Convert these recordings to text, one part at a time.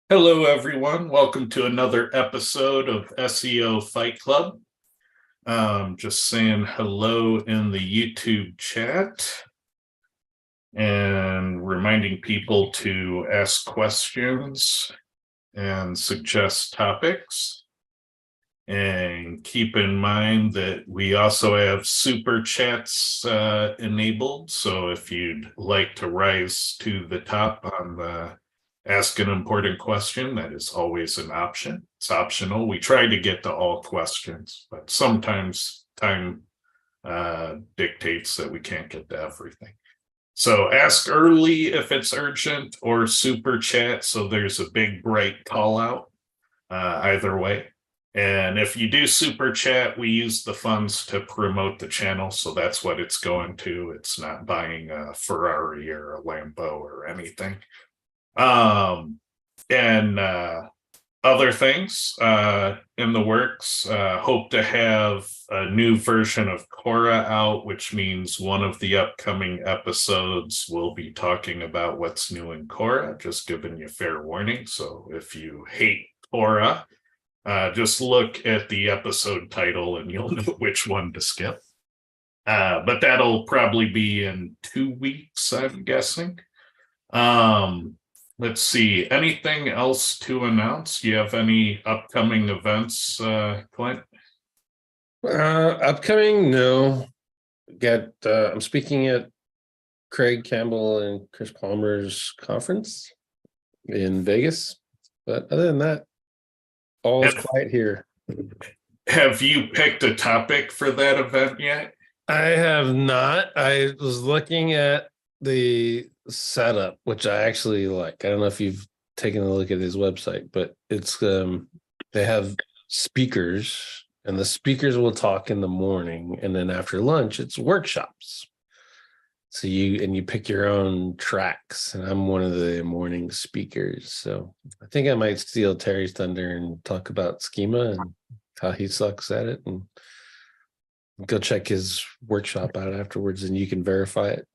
Hello, everyone. Welcome to another episode of SEO Fight Club. Just saying hello in the YouTube chat and reminding people to ask questions and suggest topics. And keep in mind that we also have super chats enabled. So if you'd like to rise to the top on the ask an important question, that is always an option. It's optional. We try to get to all questions, but sometimes time dictates that we can't get to everything. So ask early if it's urgent, or super chat so there's a big bright call out either way. And if you do super chat, we use the funds to promote the channel, so that's what it's going to. It's not buying a Ferrari or a Lambo or anything. And other things in the works. Hope to have a new version of Quora out, which means one of the upcoming episodes will be talking about what's new in Quora, just giving you fair warning. So if you hate Quora, just look at the episode title and you'll know which one to skip. But that'll probably be in 2 weeks, I'm guessing. Let's see, anything else to announce? Do you have any upcoming events, Clint? Upcoming, no. I'm speaking at Craig Campbell and Chris Palmer's conference in Vegas. But other than that, all is quiet here. Have you picked a topic for that event yet? I have not. I was looking at the setup, which I actually like. I don't know if you've taken a look at his website, but it's they have speakers, and the speakers will talk in the morning, and then after lunch it's workshops. So you pick your own tracks, and I'm one of the morning speakers. So I think I might steal Terry's thunder and talk about schema and how he sucks at it, and go check his workshop out afterwards, and you can verify it.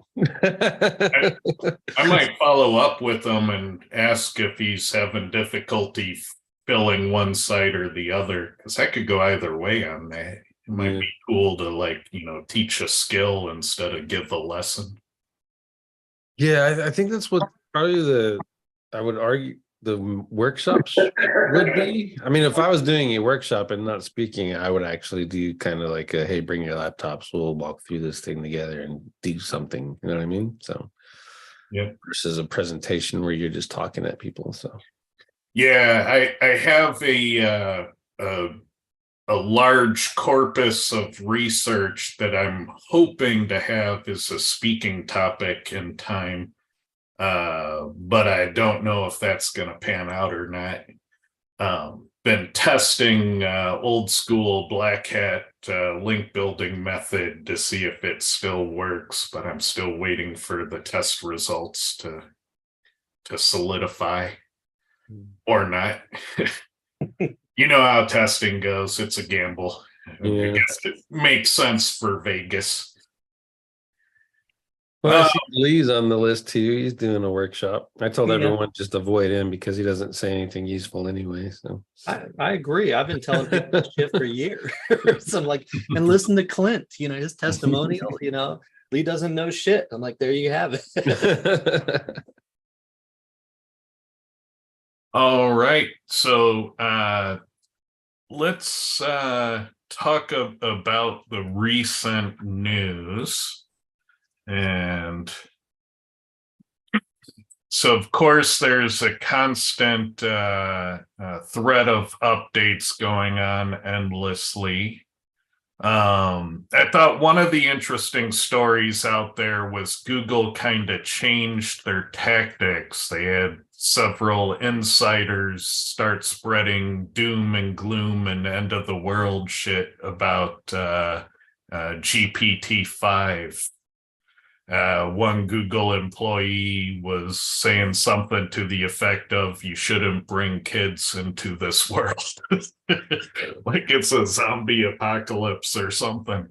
I might follow up with him and ask if he's having difficulty filling one site or the other, because that could go either way on that. It might be cool to teach a skill instead of give a lesson. Yeah, I think that's what probably I would argue the workshops would be. I mean, if I was doing a workshop and not speaking, I would actually do kind of like hey, bring your laptops, we'll walk through this thing together and do something. You know what I mean? So yeah, versus a presentation where you're just talking at people. So yeah, I have a large corpus of research that I'm hoping to have as a speaking topic in time. But I don't know if that's going to pan out or not. Been testing old school black hat link building method to see if it still works, but I'm still waiting for the test results to solidify or not. You know how testing goes. It's a gamble. Yeah. I guess it makes sense for Vegas. Well, I see Lee's on the list too. He's doing a workshop. I told everyone just avoid him because he doesn't say anything useful anyway. So I agree. I've been telling people this shit for years. So I'm like, and listen to Clint, his testimonial, Lee doesn't know shit. I'm like, there you have it. All right. So let's talk about the recent news. And so, of course, there's a constant thread of updates going on endlessly. I thought one of the interesting stories out there was Google kind of changed their tactics. They had several insiders start spreading doom and gloom and end of the world shit about GPT-5. One Google employee was saying something to the effect of, you shouldn't bring kids into this world. Like it's a zombie apocalypse or something.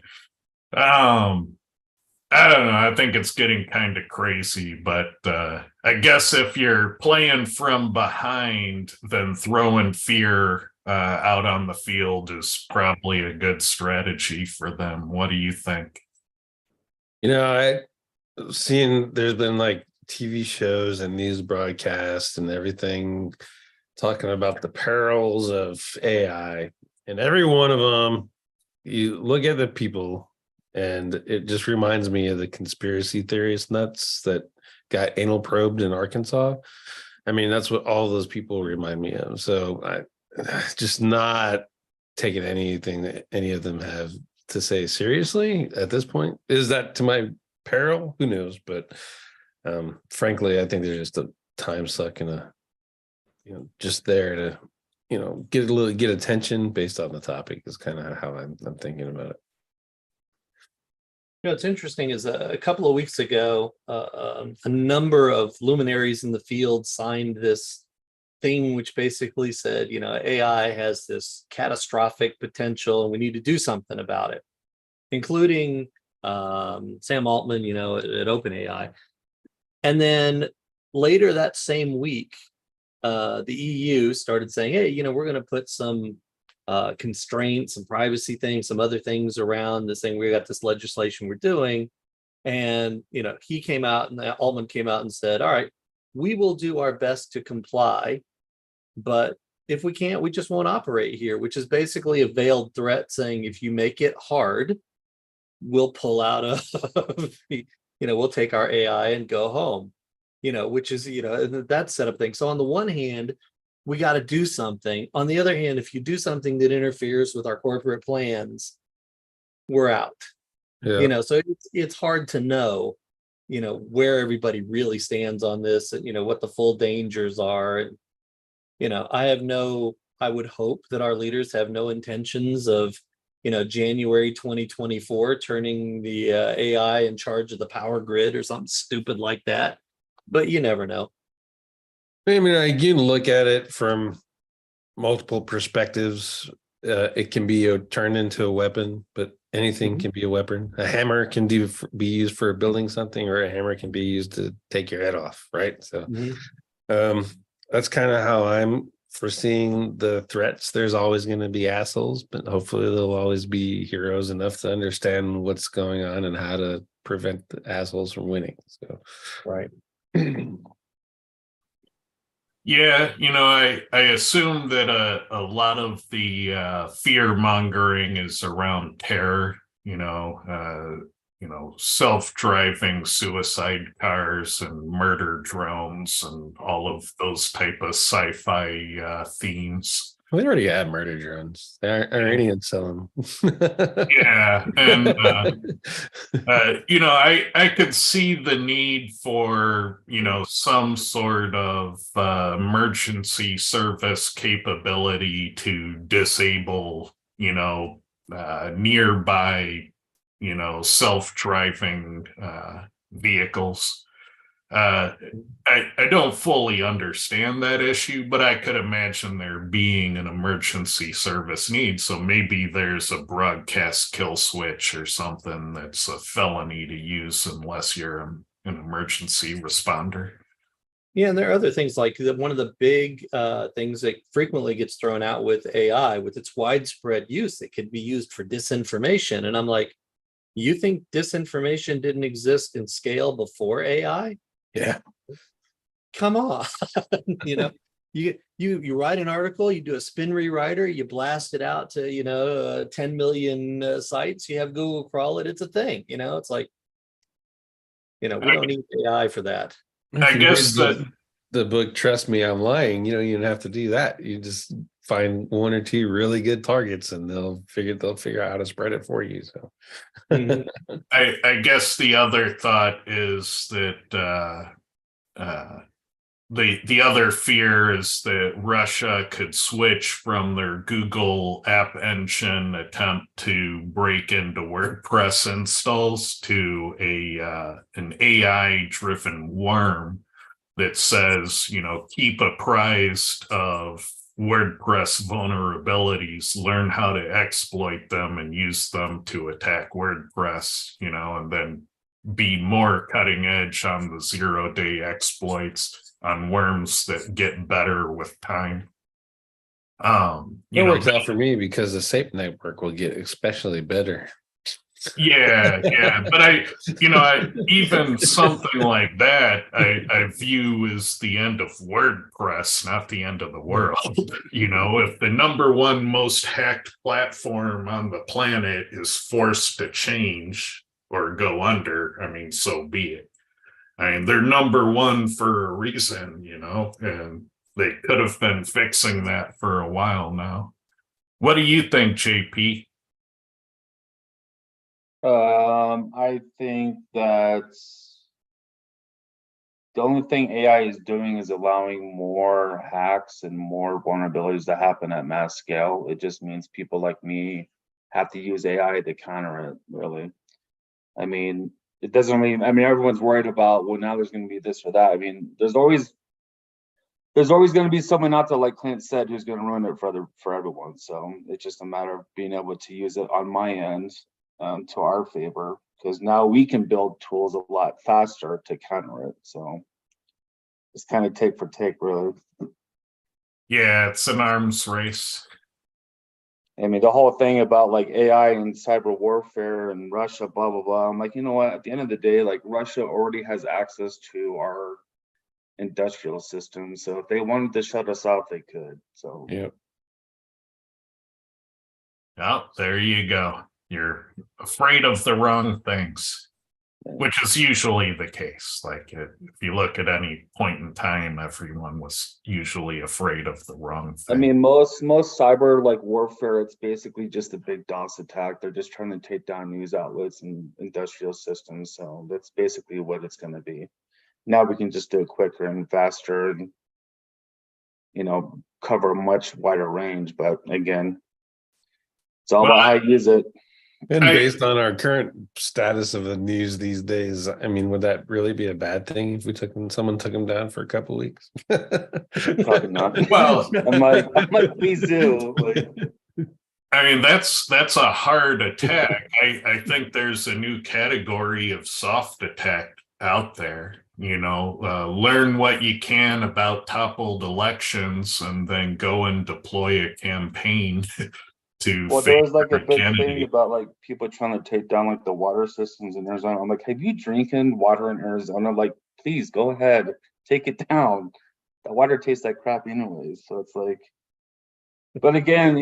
I don't know. I think it's getting kind of crazy, but I guess if you're playing from behind, then throwing fear out on the field is probably a good strategy for them. What do you think? I've seen there's been like TV shows and news broadcasts and everything talking about the perils of AI, and every one of them, you look at the people, and it just reminds me of the conspiracy theorist nuts that got anal probed in Arkansas. I mean, that's what all those people remind me of. So I just not taking anything that any of them have to say seriously at this point. Is that to my peril? Who knows? But frankly, I think there's just a time suck and just there to get attention based on the topic is kind of how I'm thinking about it. What's interesting is a couple of weeks ago, a number of luminaries in the field signed this thing, which basically said, AI has this catastrophic potential and we need to do something about it, including Sam Altman, at OpenAI. And then later that same week, the EU started saying, hey, we're going to put some constraints, some privacy things, some other things around this thing. We got this legislation we're doing. And, he came out and Altman came out and said, all right, we will do our best to comply. But if we can't, we just won't operate here, which is basically a veiled threat saying if you make it hard, we'll pull out of, we'll take our AI and go home, which is, that setup thing. So on the one hand, we got to do something. On the other hand, if you do something that interferes with our corporate plans, we're out. Yeah. So it's hard to know, where everybody really stands on this and, what the full dangers are. And, I would hope that our leaders have no intentions of, January 2024, turning the AI in charge of the power grid or something stupid like that. But you never know. I mean, I can look at it from multiple perspectives. It can be turned into a weapon, but anything can be a weapon. A hammer can be used for building something, or a hammer can be used to take your head off, right? So that's kind of how I'm foreseeing the threats. There's always going to be assholes, but hopefully there'll always be heroes enough to understand what's going on and how to prevent the assholes from winning. So, right. Yeah, I assume that a lot of the fear mongering is around terror, self-driving suicide cars and murder drones and all of those type of sci-fi themes. We already have murder drones. Iranians sell them. Yeah, and I could see the need for some sort of emergency service capability to disable nearby self-driving vehicles. I don't fully understand that issue, but I could imagine there being an emergency service need. So maybe there's a broadcast kill switch or something that's a felony to use unless you're an emergency responder. Yeah, and there are other things like one of the big things that frequently gets thrown out with AI, with its widespread use, it could be used for disinformation. And I'm like, you think disinformation didn't exist in scale before AI? Yeah. Come on. You write an article, you do a spin rewriter, you blast it out to 10 million sites, you have Google crawl it, it's a thing. It's like, we don't need AI for that. I guess that the book Trust Me, I'm Lying, you don't have to do that. You just find one or two really good targets and they'll figure out how to spread it for you. So I guess the other thought is that the other fear is that Russia could switch from their Google App Engine attempt to break into WordPress installs to an AI-driven worm that says, keep apprised of WordPress vulnerabilities, learn how to exploit them and use them to attack WordPress, and then be more cutting edge on the 0-day exploits on worms that get better with time. It works out for me because the SAP network will get especially better. Yeah, but even something like that, I view as the end of WordPress, not the end of the world. If the number one most hacked platform on the planet is forced to change or go under, I mean, so be it. I mean, they're number one for a reason, and they could have been fixing that for a while now. What do you think, JP? I think that the only thing AI is doing is allowing more hacks and more vulnerabilities to happen at mass scale. It just means people like me have to use AI to counter it, really. I mean, it doesn't mean, everyone's worried about, well, now there's going to be this or that. I mean, there's always going to be someone out there, like Clint said, who's going to ruin it for everyone. So it's just a matter of being able to use it on my end to our favor, because now we can build tools a lot faster to counter it. So it's kind of take for take, really. Yeah, it's an arms race. I mean, the whole thing about like AI and cyber warfare and Russia, blah, blah, blah. I'm like, you know what? At the end of the day, like Russia already has access to our industrial system. So if they wanted to shut us off, they could. So Yeah. Oh, there you go. You're afraid of the wrong things, which is usually the case. Like if you look at any point in time, everyone was usually afraid of the wrong thing. I mean, most cyber like warfare, it's basically just a big DOS attack. They're just trying to take down news outlets and industrial systems. So that's basically what it's going to be. Now we can just do it quicker and faster and, cover a much wider range. But again, it's all about how you use it. And based on our current status of the news these days, I mean, would that really be a bad thing if someone took him down for a couple of weeks? Probably not. Well, I'm like, please do. I mean, that's a hard attack. I think there's a new category of soft attack out there. Learn what you can about toppled elections and then go and deploy a campaign to there was like a big candidate. thing about like people trying to take down like the water systems in Arizona. I'm like, have you drinking water in Arizona? Like, please go ahead, take it down. The water tastes like crap anyways. So it's like, but again,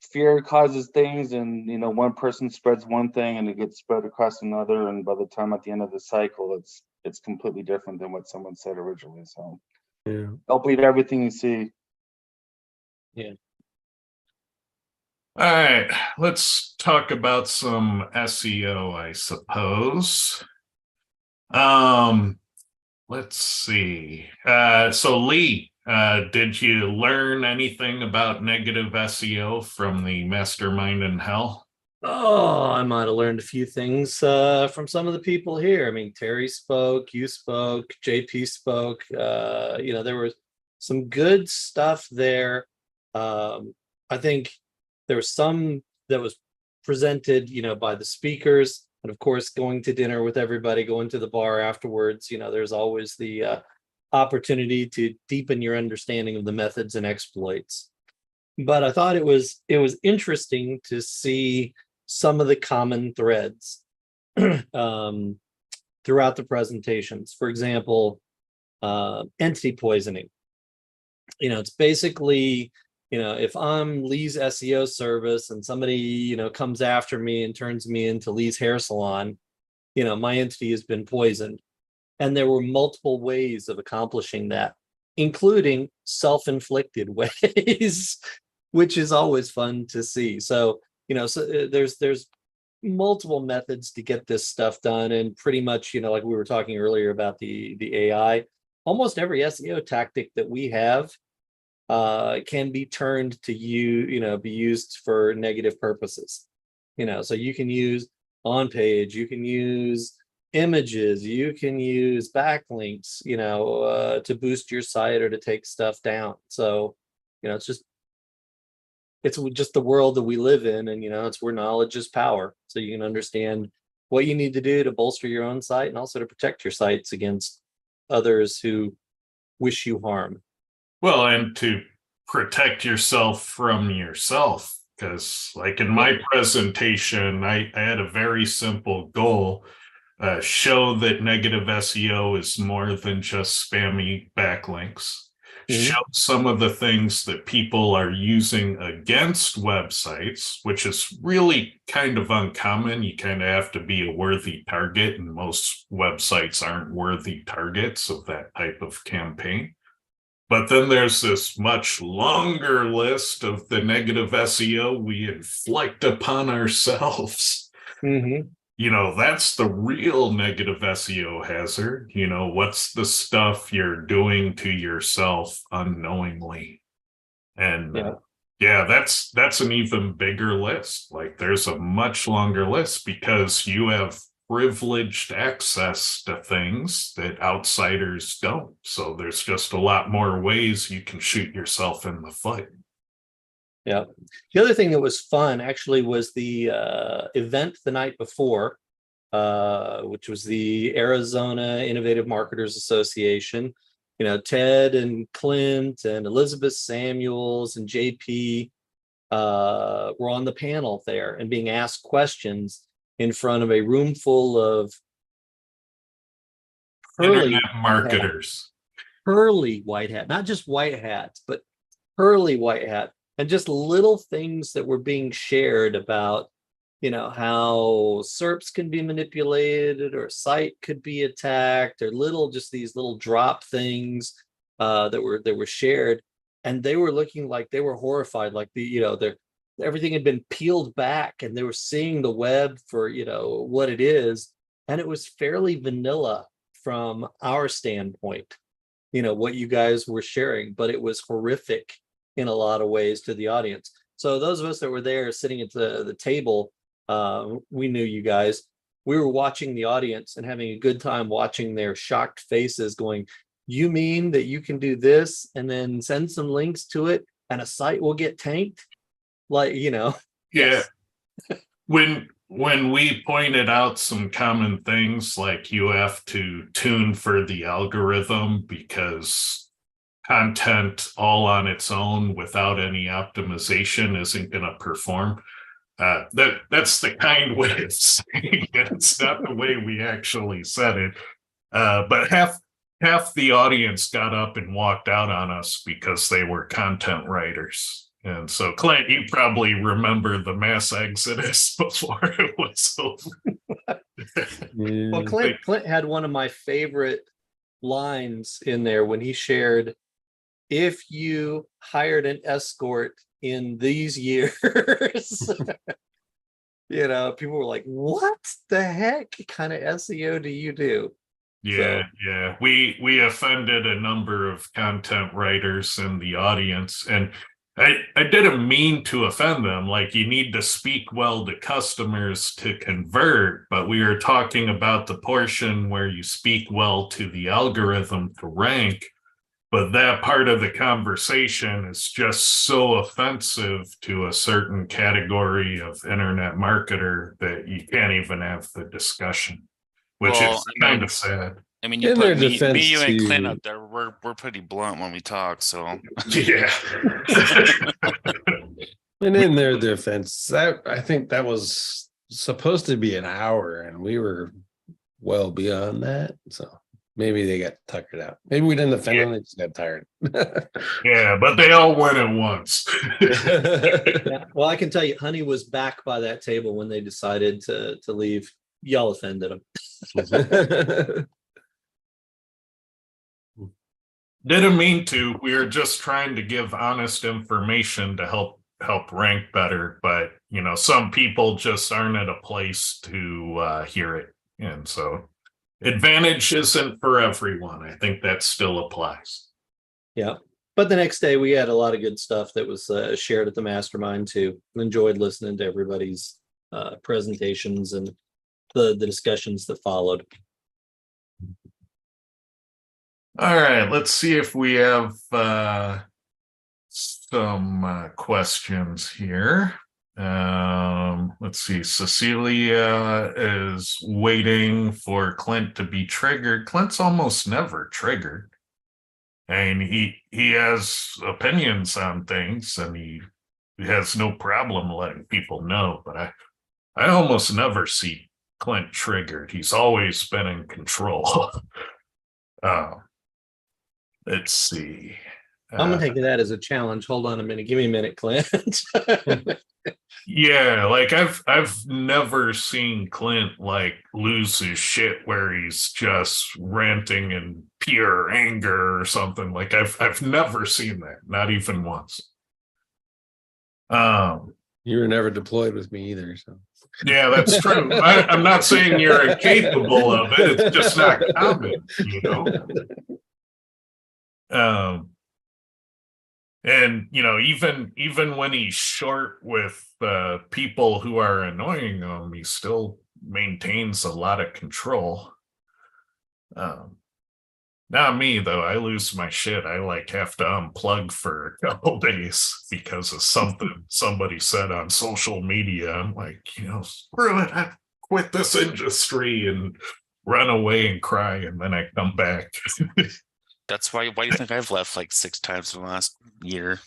fear causes things, and one person spreads one thing and it gets spread across another, and by the time at the end of the cycle, it's completely different than what someone said originally. So Yeah. don't believe everything you see. Yeah. All right, let's talk about some SEO, I suppose. Let's see. So Lee, did you learn anything about negative SEO from the Mastermind in Hell? Oh, I might have learned a few things from some of the people here. I mean, Terry spoke, you spoke, JP spoke. There was some good stuff there. I think there was some that was presented, by the speakers, and of course, going to dinner with everybody, going to the bar afterwards. There's always the opportunity to deepen your understanding of the methods and exploits. But I thought it was interesting to see some of the common threads throughout the presentations. For example, entity poisoning. It's basically, if I'm Lee's SEO service and somebody, comes after me and turns me into Lee's hair salon, my entity has been poisoned. And there were multiple ways of accomplishing that, including self-inflicted ways, which is always fun to see. So, there's multiple methods to get this stuff done. And pretty much, like we were talking earlier about the AI, almost every SEO tactic that we have can be turned to be used for negative purposes. So you can use on page, you can use images, you can use backlinks, to boost your site or to take stuff down. So, it's just the world that we live in, and it's where knowledge is power. So you can understand what you need to do to bolster your own site and also to protect your sites against others who wish you harm. Well, and to protect yourself from yourself, because like in my presentation, I had a very simple goal. Show that negative SEO is more than just spammy backlinks. Show some of the things that people are using against websites, which is really kind of uncommon. You kind of have to be a worthy target, and most websites aren't worthy targets of that type of campaign. But then there's this much longer list of the negative SEO we inflict upon ourselves. You know, that's the real negative SEO hazard. You know, what's the stuff you're doing to yourself unknowingly? And yeah, that's an even bigger list. Like there's a much longer list because you have privileged access to things that outsiders don't. So there's just a lot more ways you can shoot yourself in the foot. Yeah. The other thing that was fun actually was the event the night before, which was the Arizona Innovative Marketers Association. You know, Ted and Clint and Elizabeth Samuels and JP were on the panel there and being asked questions in front of a room full of Internet marketers. Pearly white hat, not just white hats, but pearly white hat, and just little things that were being shared about, you know, how SERPs can be manipulated or a site could be attacked, or just these little drop things that were shared, and they were looking like they were horrified, like everything had been peeled back and they were seeing the web for, you know, what it is. And it was fairly vanilla from our standpoint, you know, what you guys were sharing, but it was horrific in a lot of ways to the audience. So those of us that were there sitting at the table, we knew you guys. We were watching the audience and having a good time watching their shocked faces going, you mean that you can do this and then send some links to it and a site will get tanked? Like, you know. Yeah. When we pointed out some common things, like you have to tune for the algorithm because content all on its own without any optimization isn't going to perform. That's the kind way of saying it. It's not the way we actually said it. But half the audience got up and walked out on us because they were content writers. And so, Clint, you probably remember the mass exodus before it was over. Well, Clint had one of my favorite lines in there when he shared, if you hired an escort in these years, you know, people were like, what the heck kind of SEO do you do? Yeah, yeah. We offended a number of content writers in the audience, and I didn't mean to offend them. Like, you need to speak well to customers to convert, but we are talking about the portion where you speak well to the algorithm to rank. But that part of the conversation is just so offensive to a certain category of internet marketer that you can't even have the discussion, which is kind of sad. I mean, you put me, you, and Clint up there. We're pretty blunt when we talk, so yeah. And in their defense, I think that was supposed to be an hour, and we were well beyond that. So maybe they got tuckered out. Maybe we didn't offend them; they just got tired. Yeah, but they all went at once. Yeah. Well, I can tell you, Honey was back by that table when they decided to leave. Y'all offended him. Didn't mean to. We were just trying to give honest information to help rank better, but you know, some people just aren't at a place to hear it, and so advantage isn't for everyone. I think that still applies. Yeah, but the next day we had a lot of good stuff that was shared at the Mastermind too. Enjoyed listening to everybody's presentations and the discussions that followed. All right, let's see if we have some questions here. Let's see. Cecilia is waiting for Clint to be triggered. Clint's almost never triggered. And he has opinions on things, and he has no problem letting people know. But I almost never see Clint triggered. He's always been in control. Let's see. I'm gonna take that as a challenge. Hold on a minute. Give me a minute, Clint. Yeah, like I've never seen Clint like lose his shit where he's just ranting in pure anger or something. Like I've never seen that, not even once. You were never deployed with me either, so. Yeah, that's true. I'm not saying you're incapable of it. It's just not common, you know. And you know, even when he's short with people who are annoying him, he still maintains a lot of control. Not me though. I lose my shit. I like have to unplug for a couple days because of something somebody said on social media. I'm like, you know, screw it. I quit this industry and run away and cry, and then I come back. That's why do you think I've left like 6 times in the last year?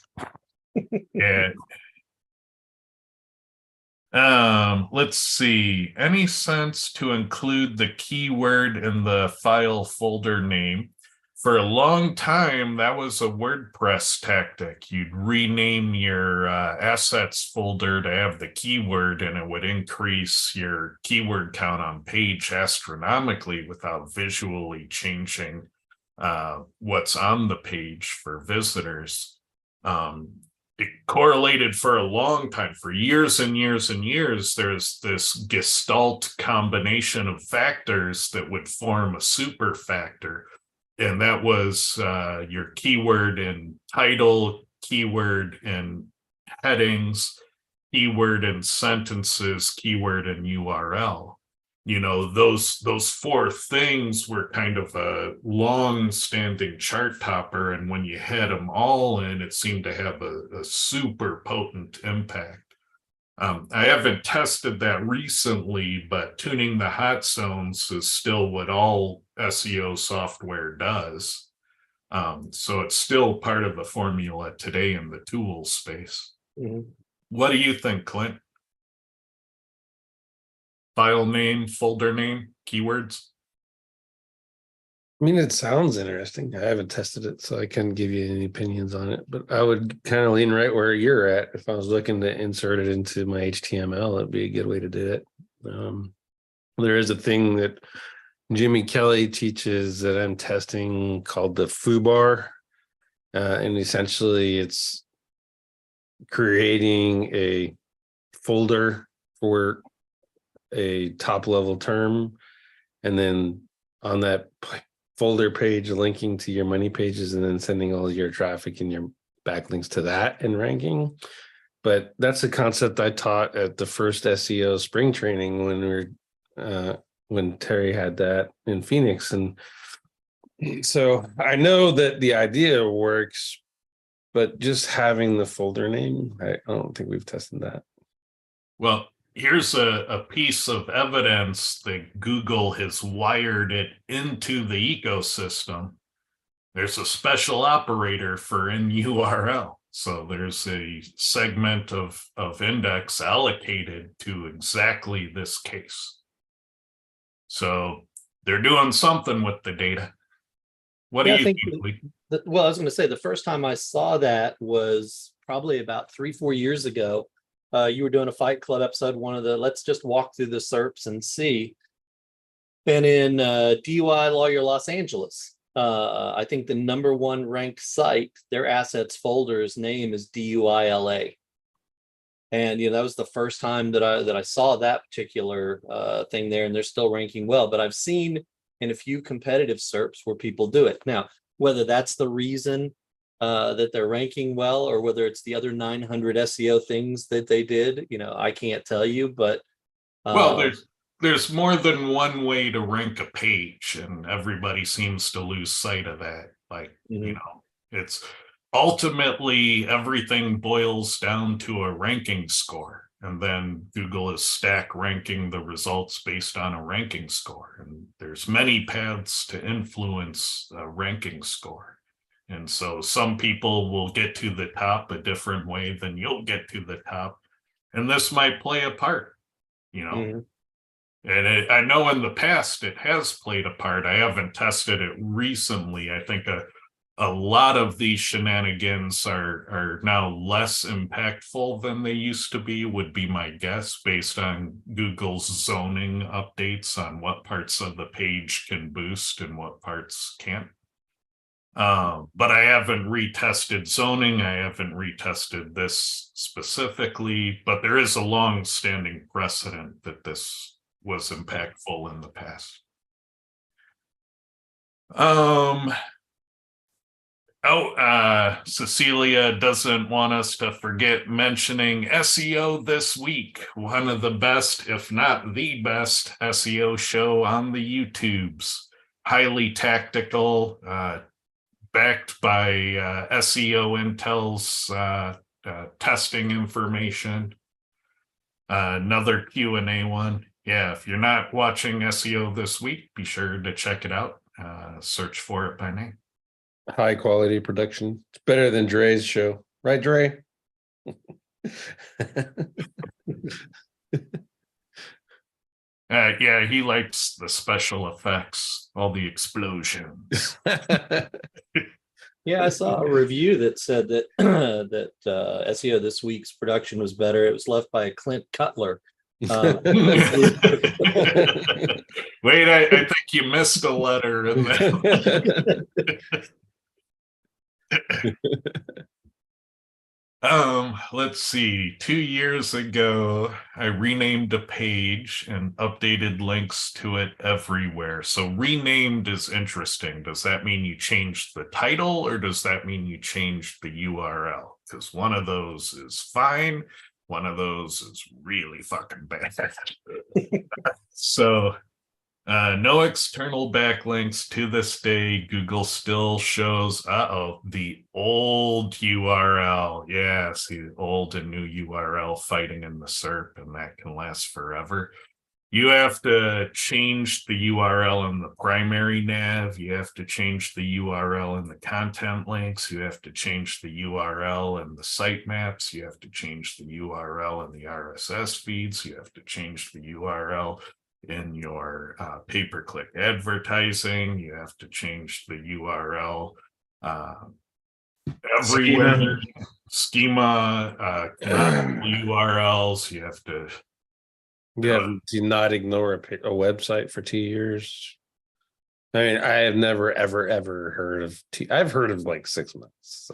Yeah. Let's see. Any sense to include the keyword in the file folder name? For a long time, that was a WordPress tactic. You'd rename your assets folder to have the keyword, and it would increase your keyword count on page astronomically without visually changing what's on the page for visitors. It correlated for a long time, for years and years and years. There's this gestalt combination of factors that would form a super factor. And that was your keyword in title, keyword in headings, keyword in sentences, keyword in URL. You know, those 4 things were kind of a long-standing chart topper, and when you had them all in, it seemed to have a super potent impact. I haven't tested that recently, but tuning the hot zones is still what all SEO software does. So it's still part of the formula today in the tool space. Mhm. What do you think, Clint? File name, folder name, keywords? I mean, it sounds interesting. I haven't tested it, so I couldn't give you any opinions on it. But I would kind of lean right where you're at. If I was looking to insert it into my HTML, it'd be a good way to do it. There is a thing that Jimmy Kelly teaches that I'm testing called the foobar. And essentially it's creating a folder for a top level term, and then on that folder page linking to your money pages, and then sending all your traffic and your backlinks to that and ranking. But that's a concept I taught at the first SEO spring training when Terry had that in Phoenix. And so I know that the idea works, but just having the folder name, I don't think we've tested that. Well, here's a piece of evidence that Google has wired it into the ecosystem. There's a special operator for in URL. So there's a segment of index allocated to exactly this case. So they're doing something with the data. What do you think, Lee? Well, I was going to say the first time I saw that was probably about 3-4 years ago. You were doing a Fight Club episode, one of the let's just walk through the SERPs and see. And in DUI Lawyer Los Angeles, I think the #1 ranked site, their assets folder's name is DUI LA. And you know, that was the first time that I saw that particular thing there, and they're still ranking well. But I've seen in a few competitive SERPs where people do it. Now, whether that's the reason that they're ranking well, or whether it's the other 900 SEO things that they did, you know, I can't tell you. But well, there's more than one way to rank a page, and everybody seems to lose sight of that. Like, you know, it's ultimately everything boils down to a ranking score. And then Google is stack ranking the results based on a ranking score. And there's many paths to influence a ranking score. And so some people will get to the top a different way than you'll get to the top. And this might play a part, you know. Mhm. And I know in the past it has played a part. I haven't tested it recently. I think a lot of these shenanigans are now less impactful than they used to be, would be my guess, based on Google's zoning updates on what parts of the page can boost and what parts can't. But I haven't retested zoning. I haven't retested this specifically, but there is a long-standing precedent that this was impactful in the past. Cecilia doesn't want us to forget mentioning SEO This Week, one of the best, if not the best, SEO show on the YouTubes. Highly tactical, backed by SEO Intel's testing information. Another Q&A one. Yeah, if you're not watching SEO This Week, be sure to check it out. Search for it by name. High quality production. It's better than Dre's show, right, Dre? Yeah, he likes the special effects, all the explosions. Yeah, I saw a review that said that that SEO This Week's production was better. It was left by Clint Cutler. Wait, I think you missed a letter in there. Let's see. 2 years ago, I renamed a page and updated links to it everywhere. So renamed is interesting. Does that mean you changed the title, or does that mean you changed the URL? Because one of those is fine. One of those is really fucking bad. So no external backlinks to this day. Google still shows, the old URL. Yeah, see, old and new URL fighting in the SERP, and that can last forever. You have to change the URL in the primary nav. You have to change the URL in the content links. You have to change the URL in the sitemaps. You have to change the URL in the RSS feeds. You have to change the URL in your pay-per-click advertising. You have to change the URL everywhere. Schema, URLs. You have to. Yeah, do not ignore a website for 2 years. I mean, I have never, ever heard of. I've heard of like 6 months.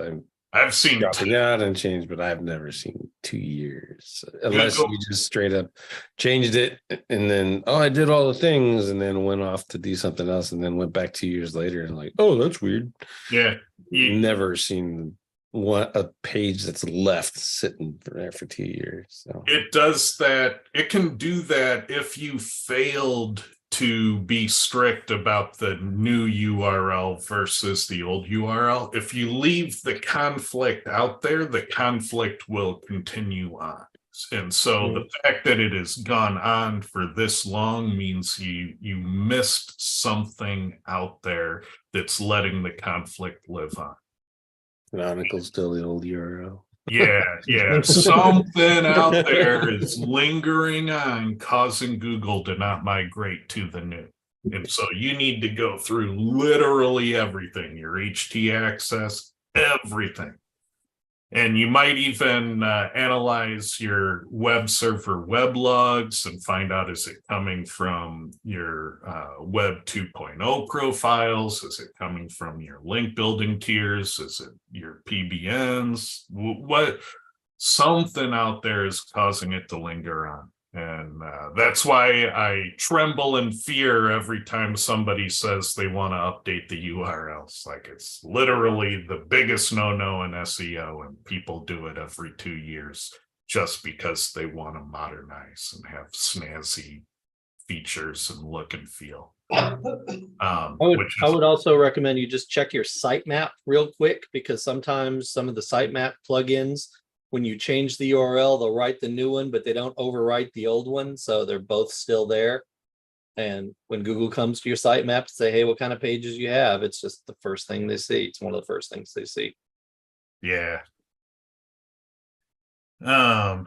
I've seen dropping out and changed, but I've never seen 2 years, unless you just straight up changed it and then I did all the things and then went off to do something else and then went back 2 years later and like, oh, that's weird. Yeah, never seen a page that's left sitting there for 2 years. So it does that. It can do that if you failed to be strict about the new URL versus the old URL. If you leave the conflict out there, the conflict will continue on. And so the fact that it has gone on for this long means you missed something out there that's letting the conflict live on. Chronicle's still the old URL. Yeah. Something out there is lingering on, causing Google to not migrate to the new. And so you need to go through literally everything, your HT access, everything. And you might even analyze your web server web logs and find out, is it coming from your web 2.0 profiles? Is it coming from your link building tiers? Is it your PBNs? What something out there is causing it to linger on. And that's why I tremble in fear every time somebody says they want to update the URLs. Like, it's literally the biggest no-no in SEO, and people do it every 2 years just because they want to modernize and have snazzy features and look and feel. I would also recommend you just check your sitemap real quick, because sometimes some of the sitemap plugins when you change the URL, they'll write the new one, but they don't overwrite the old one. So they're both still there. And when Google comes to your sitemap to say, hey, what kind of pages you have? It's just the first thing they see. It's one of the first things they see. Yeah. All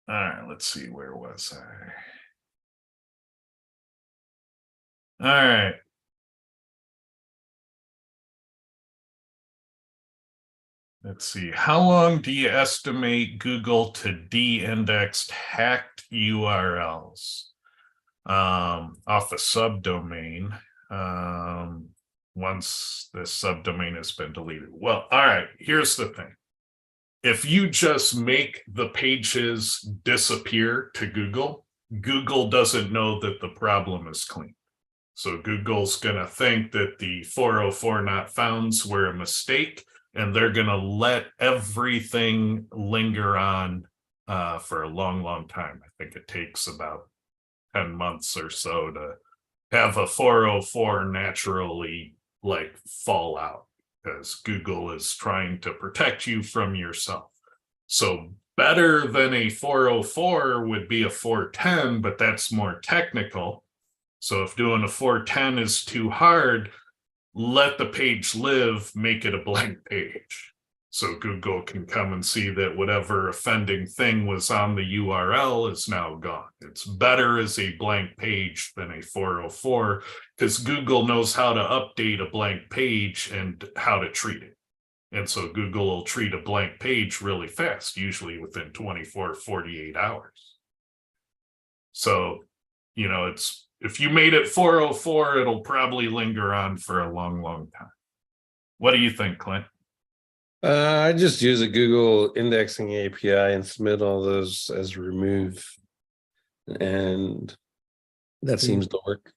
right, let's see, where was I? All right. Let's see. How long do you estimate Google to de-index hacked URLs off a subdomain once the subdomain has been deleted? Well, all right, here's the thing. If you just make the pages disappear to Google, Google doesn't know that the problem is clean. So Google's going to think that the 404 not founds were a mistake, and they're going to let everything linger on for a long, long time. I think it takes about 10 months or so to have a 404 naturally like fall out, because Google is trying to protect you from yourself. So better than a 404 would be a 410, but that's more technical. So if doing a 410 is too hard, let the page live, make it a blank page. So Google can come and see that whatever offending thing was on the URL is now gone. It's better as a blank page than a 404, because Google knows how to update a blank page and how to treat it. And so Google will treat a blank page really fast, usually within 24, 48 hours. So, you know, it's, if you made it 404, it'll probably linger on for a long, long time. What do you think, Clint? I just use a Google indexing API and submit all those as remove. And that seems to work.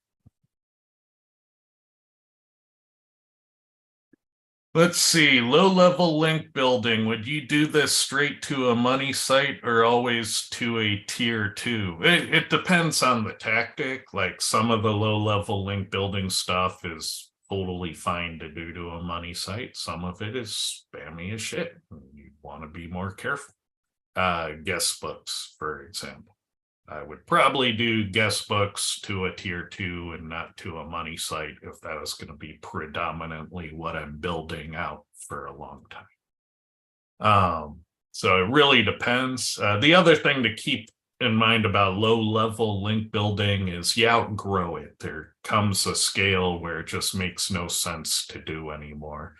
Let's see, low-level link building. Would you do this straight to a money site or always to a tier 2? It depends on the tactic. Like some of the low-level link building stuff is totally fine to do to a money site. Some of it is spammy as shit. You want to be more careful. Guest books, for example. I would probably do guest books to a tier 2 and not to a money site if that is going to be predominantly what I'm building out for a long time. So it really depends. The other thing to keep in mind about low-level link building is you outgrow it. There comes a scale where it just makes no sense to do anymore.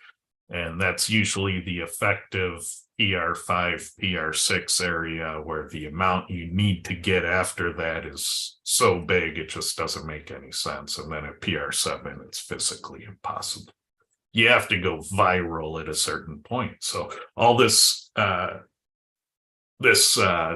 And that's usually the effective PR5, PR6 area, where the amount you need to get after that is so big, it just doesn't make any sense. And then at PR7, it's physically impossible. You have to go viral at a certain point. So all this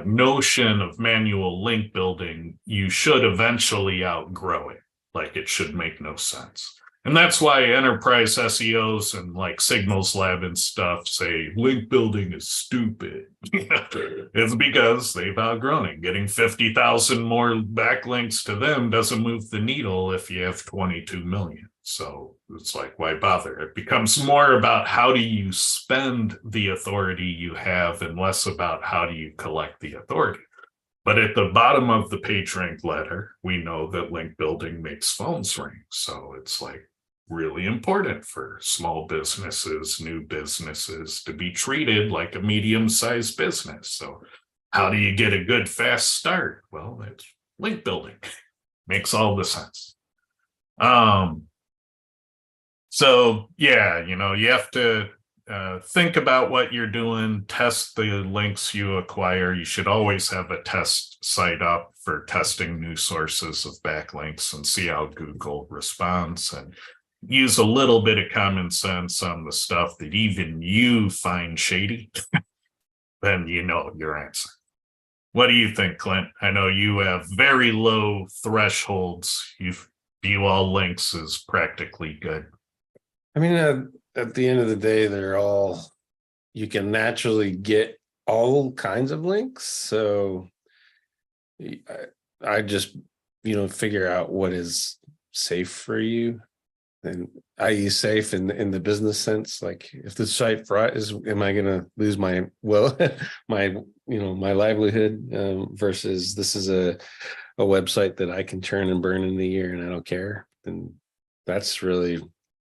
notion of manual link building, you should eventually outgrow it. Like, it should make no sense. And that's why enterprise SEOs and like Signals Lab and stuff say link building is stupid. It's because they've outgrown it. Getting 50,000 more backlinks to them doesn't move the needle if you have 22 million. So it's like, why bother? It becomes more about how do you spend the authority you have and less about how do you collect the authority. But at the bottom of the PageRank letter, we know that link building makes phones ring. So it's like really important for small businesses, new businesses to be treated like a medium-sized business. So how do you get a good, fast start? Well, it's link building. Makes all the sense. So yeah, you know, you have to think about what you're doing, test the links you acquire. You should always have a test site up for testing new sources of backlinks and see how Google responds, and use a little bit of common sense on the stuff that even you find shady. Then you know your answer. What do you think, Clint? I know you have very low thresholds. You view all links as practically good. I mean, at the end of the day, they're all, you can naturally get all kinds of links. So I just, figure out what is safe for you. and i.e. safe in the business sense. Like if the site fraud is, am I going to lose my my my livelihood versus this is a website that I can churn and burn in a year and I don't care. And that's really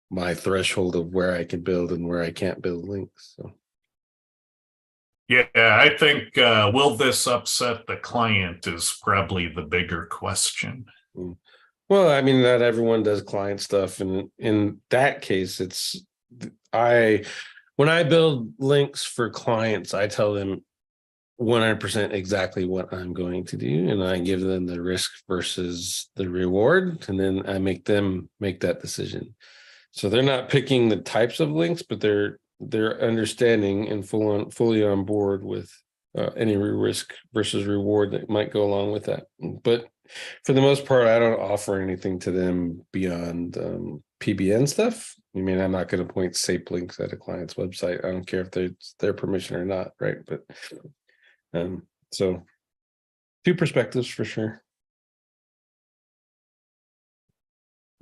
my threshold of where I can build and where I can't build links. So Yeah, I think will this upset the client is probably the bigger question. well, I mean, not everyone does client stuff, and in that case, it's when I build links for clients, I tell them 100% exactly what I'm going to do, and I give them the risk versus the reward, and then I make them make that decision. So they're not picking the types of links, but they're understanding and fully on board with any risk versus reward that might go along with that. But for the most part, I don't offer anything to them beyond PBN stuff. I mean, I'm not going to point SAP links at a client's website. I don't care if it's their permission or not, right? But so two perspectives for sure.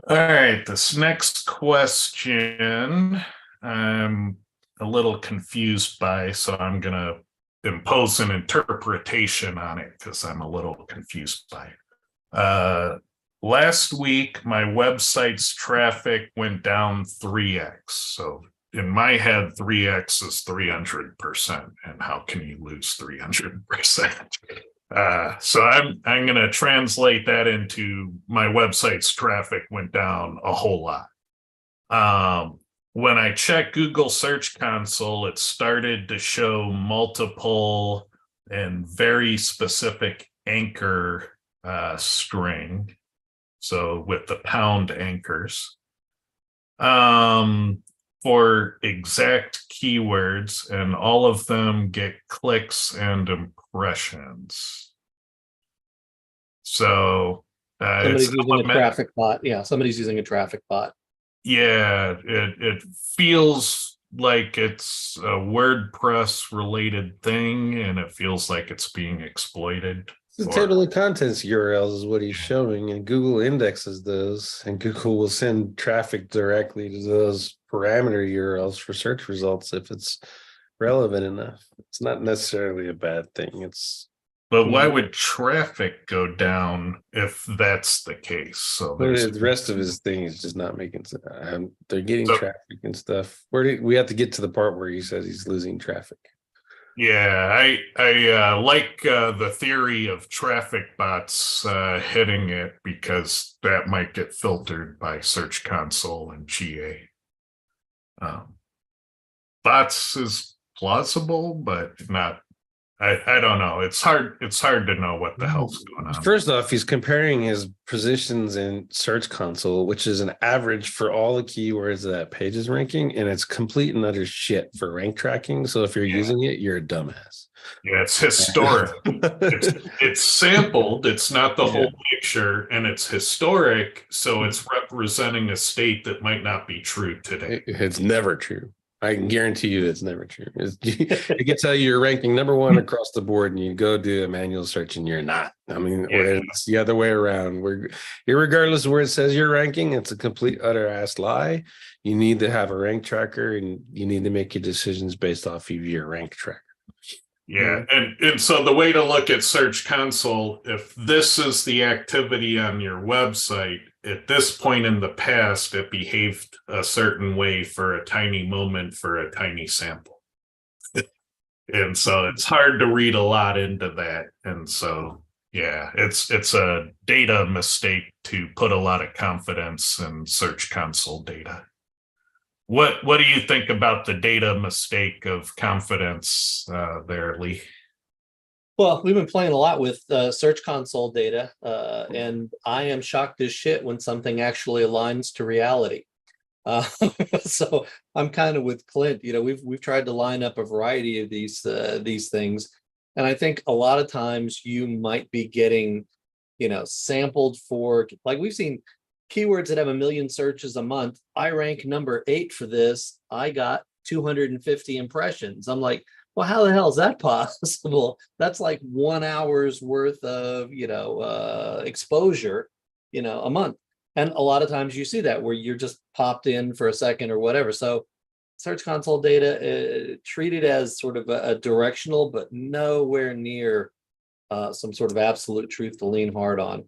All right, this next question I'm a little confused by, so I'm going to impose an interpretation on it because I'm a little confused by it. Last week, my website's traffic went down 3x. So in my head, 3x is 300%. And how can you lose 300%? So I'm going to translate that into my website's traffic went down a whole lot. When I checked Google Search Console, it started to show multiple and very specific anchor string. So with the pound anchors for exact keywords, and all of them get clicks and impressions. So somebody's using a traffic bot. Yeah, somebody's using a traffic bot. Yeah, it feels like it's a WordPress related thing, and it feels like it's being exploited. The table of contents URLs is what he's showing, and Google indexes those, and Google will send traffic directly to those parameter URLs for search results if it's relevant enough. It's not necessarily a bad thing. But why would traffic go down if that's the case? So the rest of his thing is just not making sense. They're getting traffic and stuff. We have to get to the part where he says he's losing traffic. Yeah, I like the theory of traffic bots hitting it, because that might get filtered by Search Console and GA. Bots is plausible, but not. I don't know. It's hard to know what the hell's going on. First off, he's comparing his positions in Search Console, which is an average for all the keywords that page is ranking, and it's complete and utter shit for rank tracking. So if you're using it, you're a dumbass. Yeah, it's historic. it's sampled. It's not the whole picture, and it's historic. So it's representing a state that might not be true today. It's never true. I can guarantee you it's never true. It can tell you you're ranking number one across the board, and you go do a manual search and you're not. I mean, it's the other way around. Irregardless of where it says you're ranking, it's a complete utter ass lie. You need to have a rank tracker, and you need to make your decisions based off of your rank tracker. Yeah, and so the way to look at Search Console, if this is the activity on your website, at this point in the past, it behaved a certain way for a tiny moment for a tiny sample. And so it's hard to read a lot into that. And so, yeah, it's a data mistake to put a lot of confidence in Search Console data. What do you think about the data mistake of confidence there, Lee? Well, we've been playing a lot with Search Console data, and I am shocked as shit when something actually aligns to reality. So I'm kind of with Clint. You know, we've tried to line up a variety of these things, and I think a lot of times you might be getting, sampled for, like, we've seen keywords that have 1 million searches a month. I rank number 8 for this. I got 250 impressions. I'm like, well, how the hell is that possible? That's like 1 hour's worth of, exposure, a month. And a lot of times you see that where you're just popped in for a second or whatever. So Search Console data treated as sort of a directional, but nowhere near some sort of absolute truth to lean hard on.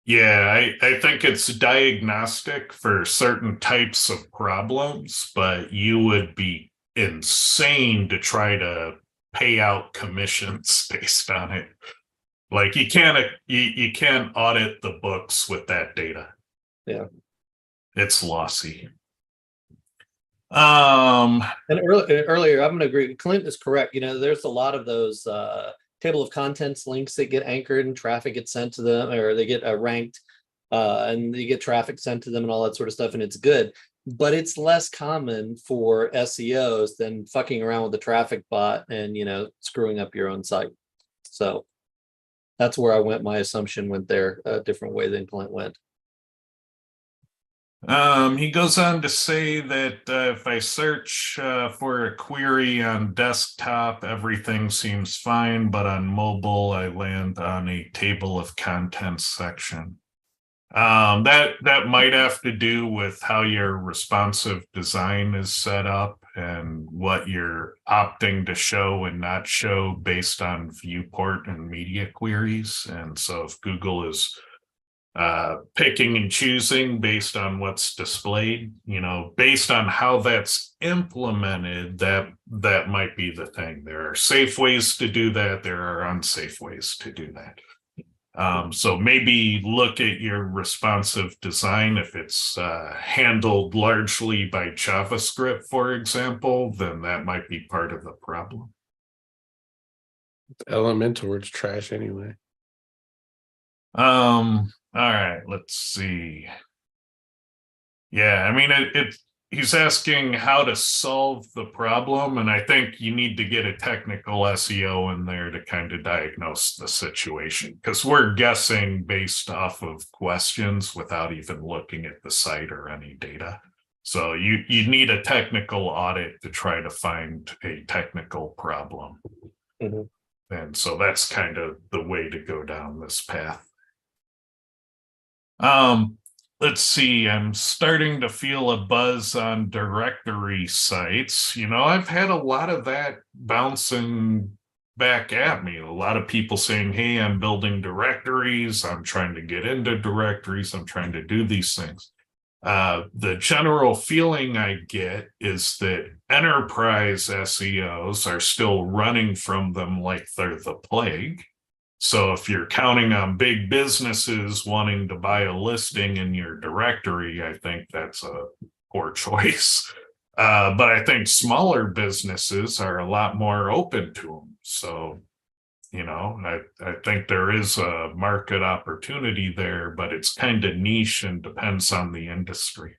Yeah, I think it's diagnostic for certain types of problems, but you would be insane to try to pay out commissions based on it. Like you can't audit the books with that data. Yeah. It's lossy. And earlier, I'm going to agree. Clint is correct. You know, there's a lot of those table of contents links that get anchored and traffic gets sent to them, or they get ranked and you get traffic sent to them and all that sort of stuff. And it's good, but it's less common for SEOs than fucking around with the traffic bot and, you know, screwing up your own site. So that's where I went. My assumption went there a different way than Clint went. He goes on to say that if I search for a query on desktop, everything seems fine, but on mobile, I land on a table of contents section. That might have to do with how your responsive design is set up and what you're opting to show and not show based on viewport and media queries. And so if Google is picking and choosing based on what's displayed, you know, based on how that's implemented, that might be the thing. There are safe ways to do that. There are unsafe ways to do that. So maybe look at your responsive design. If it's handled largely by JavaScript, for example, then that might be part of the problem. Elementor, it's trash anyway. All right, let's see. Yeah, I mean, he's asking how to solve the problem, and I think you need to get a technical SEO in there to kind of diagnose the situation, because we're guessing based off of questions without even looking at the site or any data. So you need a technical audit to try to find a technical problem. Mm-hmm. And so that's kind of the way to go down this path. Let's see, I'm starting to feel a buzz on directory sites. You know, I've had a lot of that bouncing back at me. A lot of people saying, hey, I'm building directories. I'm trying to get into directories. I'm trying to do these things. The general feeling I get is that enterprise SEOs are still running from them like they're the plague. So if you're counting on big businesses wanting to buy a listing in your directory, I think that's a poor choice. But I think smaller businesses are a lot more open to them. So, you know, I think there is a market opportunity there, but it's kind of niche and depends on the industry.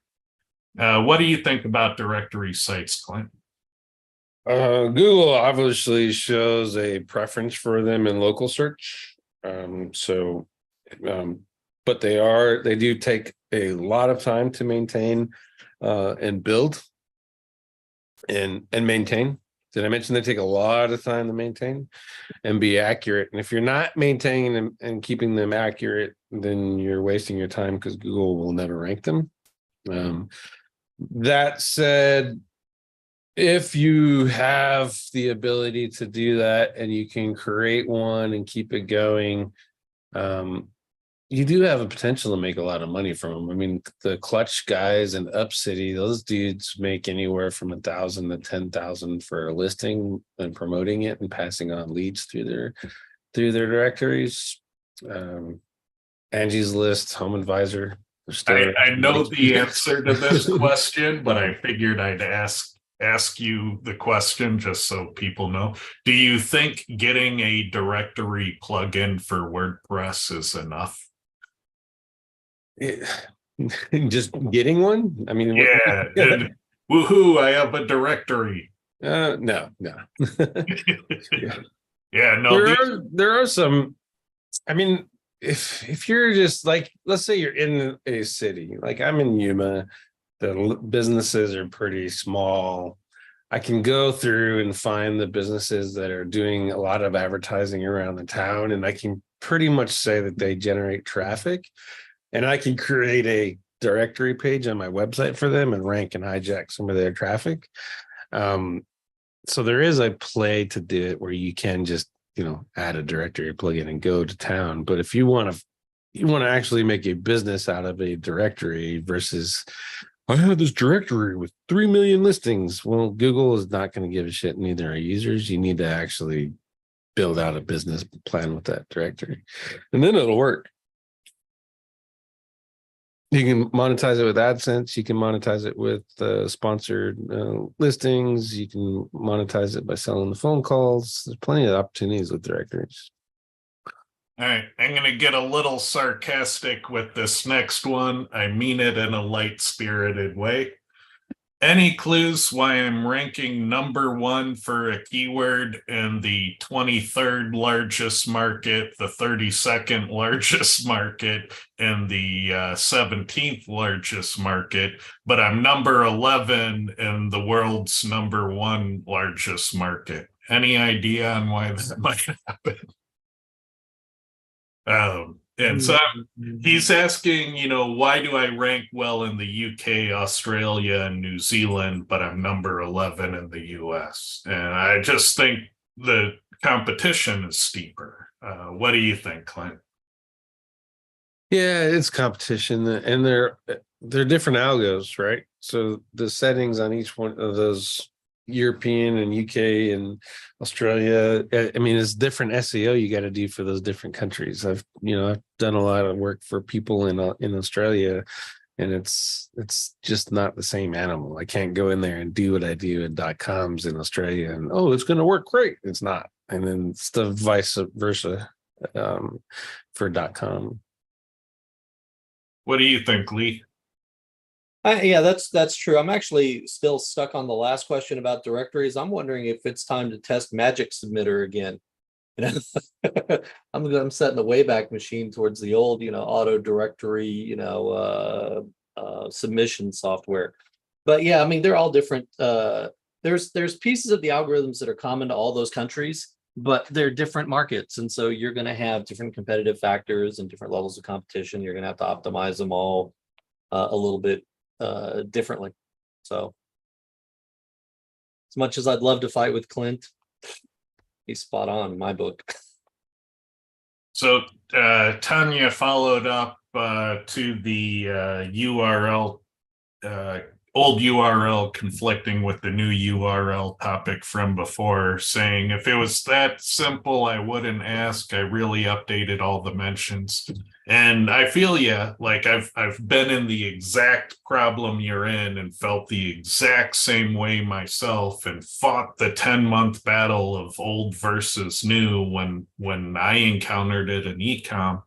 What do you think about directory sites, Clint? Google obviously shows a preference for them in local search. But they do take a lot of time to maintain and build and maintain. Did I mention they take a lot of time to maintain and be accurate? And if you're not maintaining them and keeping them accurate, then you're wasting your time because Google will never rank them. That said, if you have the ability to do that and you can create one and keep it going, you do have a potential to make a lot of money from them. I mean, the Clutch guys in UpCity, those dudes make anywhere from 1,000 to 10,000 for a listing and promoting it and passing on leads through their directories. Angie's List, Home Advisor. I know the answer to this question, but I figured I'd ask you the question just so people know. Do you think getting a directory plugin for WordPress is enough? Just getting one? I mean, yeah. Woohoo! I have a directory. No. Yeah, no. There are some. I mean, if you're just like, let's say you're in a city, like I'm in Yuma. The businesses are pretty small. I can go through and find the businesses that are doing a lot of advertising around the town, and I can pretty much say that they generate traffic. And I can create directory page on my website for them and rank and hijack some of their traffic. So there is a play to do it where you can just, add a directory plugin and go to town. But if you want to actually make a business out of a directory versus I have this directory with 3 million listings. Well, Google is not going to give a shit, neither are users. You need to actually build out a business plan with that directory, and then it'll work. You can monetize it with AdSense. You can monetize it with sponsored listings. You can monetize it by selling the phone calls. There's plenty of opportunities with directories. All right, I'm going to get a little sarcastic with this next one. I mean it in a light-spirited way. Any clues why I'm ranking #1 for a keyword in the 23rd largest market, the 32nd largest market, and the 17th largest market, but I'm number 11 in the world's #1 largest market? Any idea on why that might happen? And so he's asking, why do I rank well in the UK, Australia, and New Zealand, but I'm number 11 in the US? And I just think the competition is steeper. What do you think, Clint? Yeah, it's competition, and they're different algos, right? So the settings on each one of those European and UK and Australia, I mean, it's different SEO you got to do for those different countries. I've done a lot of work for people in Australia, and it's just not the same animal. I can't go in there and do what I do at .coms in Australia and it's going to work great. It's not. And then it's the vice versa for .com. What do you think, Lee? Yeah, that's true. I'm actually still stuck on the last question about directories. I'm wondering if it's time to test Magic Submitter again. I'm setting the Wayback Machine towards the old, auto directory, submission software. But yeah, I mean, they're all different. There's pieces of the algorithms that are common to all those countries, but they're different markets, and so you're going to have different competitive factors and different levels of competition. You're going to have to optimize them all a little bit differently. So as much as I'd love to fight with Clint, he's spot on in my book. So Tanya followed up to the URL, old URL conflicting with the new URL topic from before, saying if it was that simple, I wouldn't ask. I really updated all the mentions. And I feel like I've been in the exact problem you're in and felt the exact same way myself and fought the 10-month battle of old versus new when I encountered it in ecom,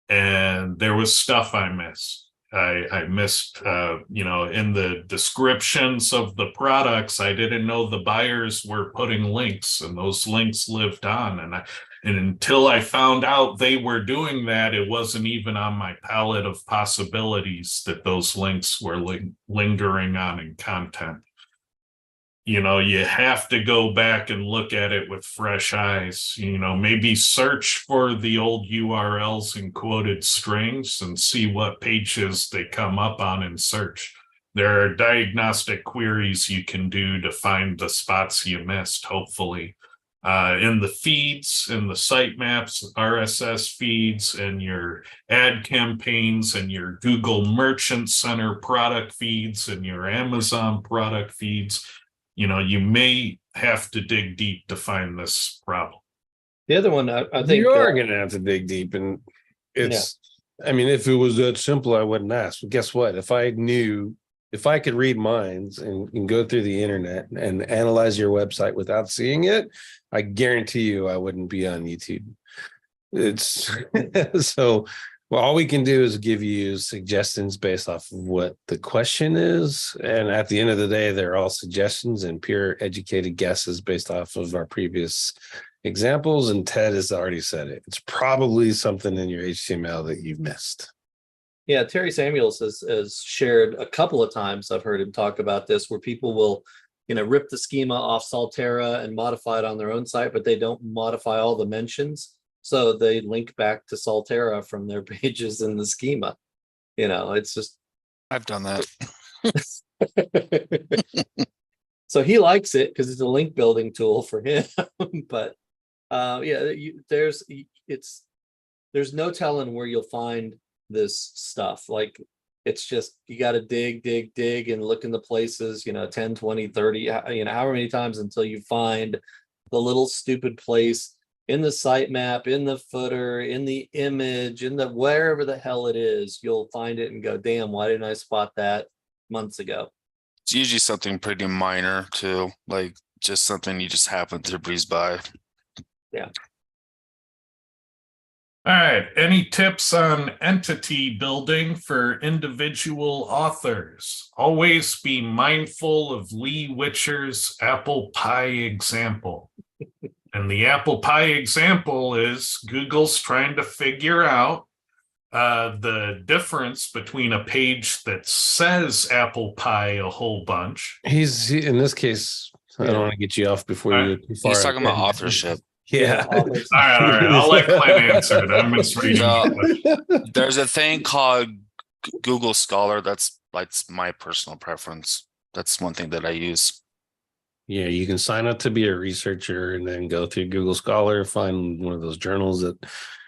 and there was stuff I missed. I missed, in the descriptions of the products, I didn't know the buyers were putting links, and those links lived on. And until I found out they were doing that, it wasn't even on my palette of possibilities that those links were lingering on in content. You have to go back and look at it with fresh eyes, maybe search for the old URLs in quoted strings and see what pages they come up on in search. There are diagnostic queries you can do to find the spots you missed, hopefully. In the feeds, in the sitemaps, RSS feeds, and your ad campaigns, and your Google Merchant Center product feeds, and your Amazon product feeds. You may have to dig deep to find this problem. The other one, I think you are going to have to dig deep, and it's. Yeah. I mean, if it was that simple, I wouldn't ask. But guess what? If I could read minds and go through the internet and analyze your website without seeing it, I guarantee you I wouldn't be on YouTube. It's so. Well, all we can do is give you suggestions based off of what the question is. And at the end of the day, they're all suggestions and pure educated guesses based off of our previous examples. And Ted has already said it. It's probably something in your HTML that you've missed. Yeah, Terry Samuels has shared a couple of times, I've heard him talk about this, where people will, rip the schema off Solterra and modify it on their own site, but they don't modify all the mentions. So they link back to Solterra from their pages in the schema. It's just I've done that. So he likes it because it's a link building tool for him. But there's no telling where you'll find this stuff. Like, it's just, you got to dig and look in the places, 10, 20, 30, however many times until you find the little stupid place in the sitemap, in the footer, in the image, in the wherever the hell it is. You'll find it and go, damn, why didn't I spot that months ago? It's usually something pretty minor too, like just something you just happen to breeze by. Yeah. All right. Any tips on entity building for individual authors? Always be mindful of Lee Witcher's apple pie example. And the apple pie example is Google's trying to figure out the difference between a page that says apple pie a whole bunch. In this case, I don't want to get you off before you go too far. He's talking about authorship. Yeah. All right. I'll let Clint answer it. I'm misreading. There's a thing called Google Scholar. That's my personal preference. That's one thing that I use. Yeah, you can sign up to be a researcher and then go through Google Scholar, find one of those journals that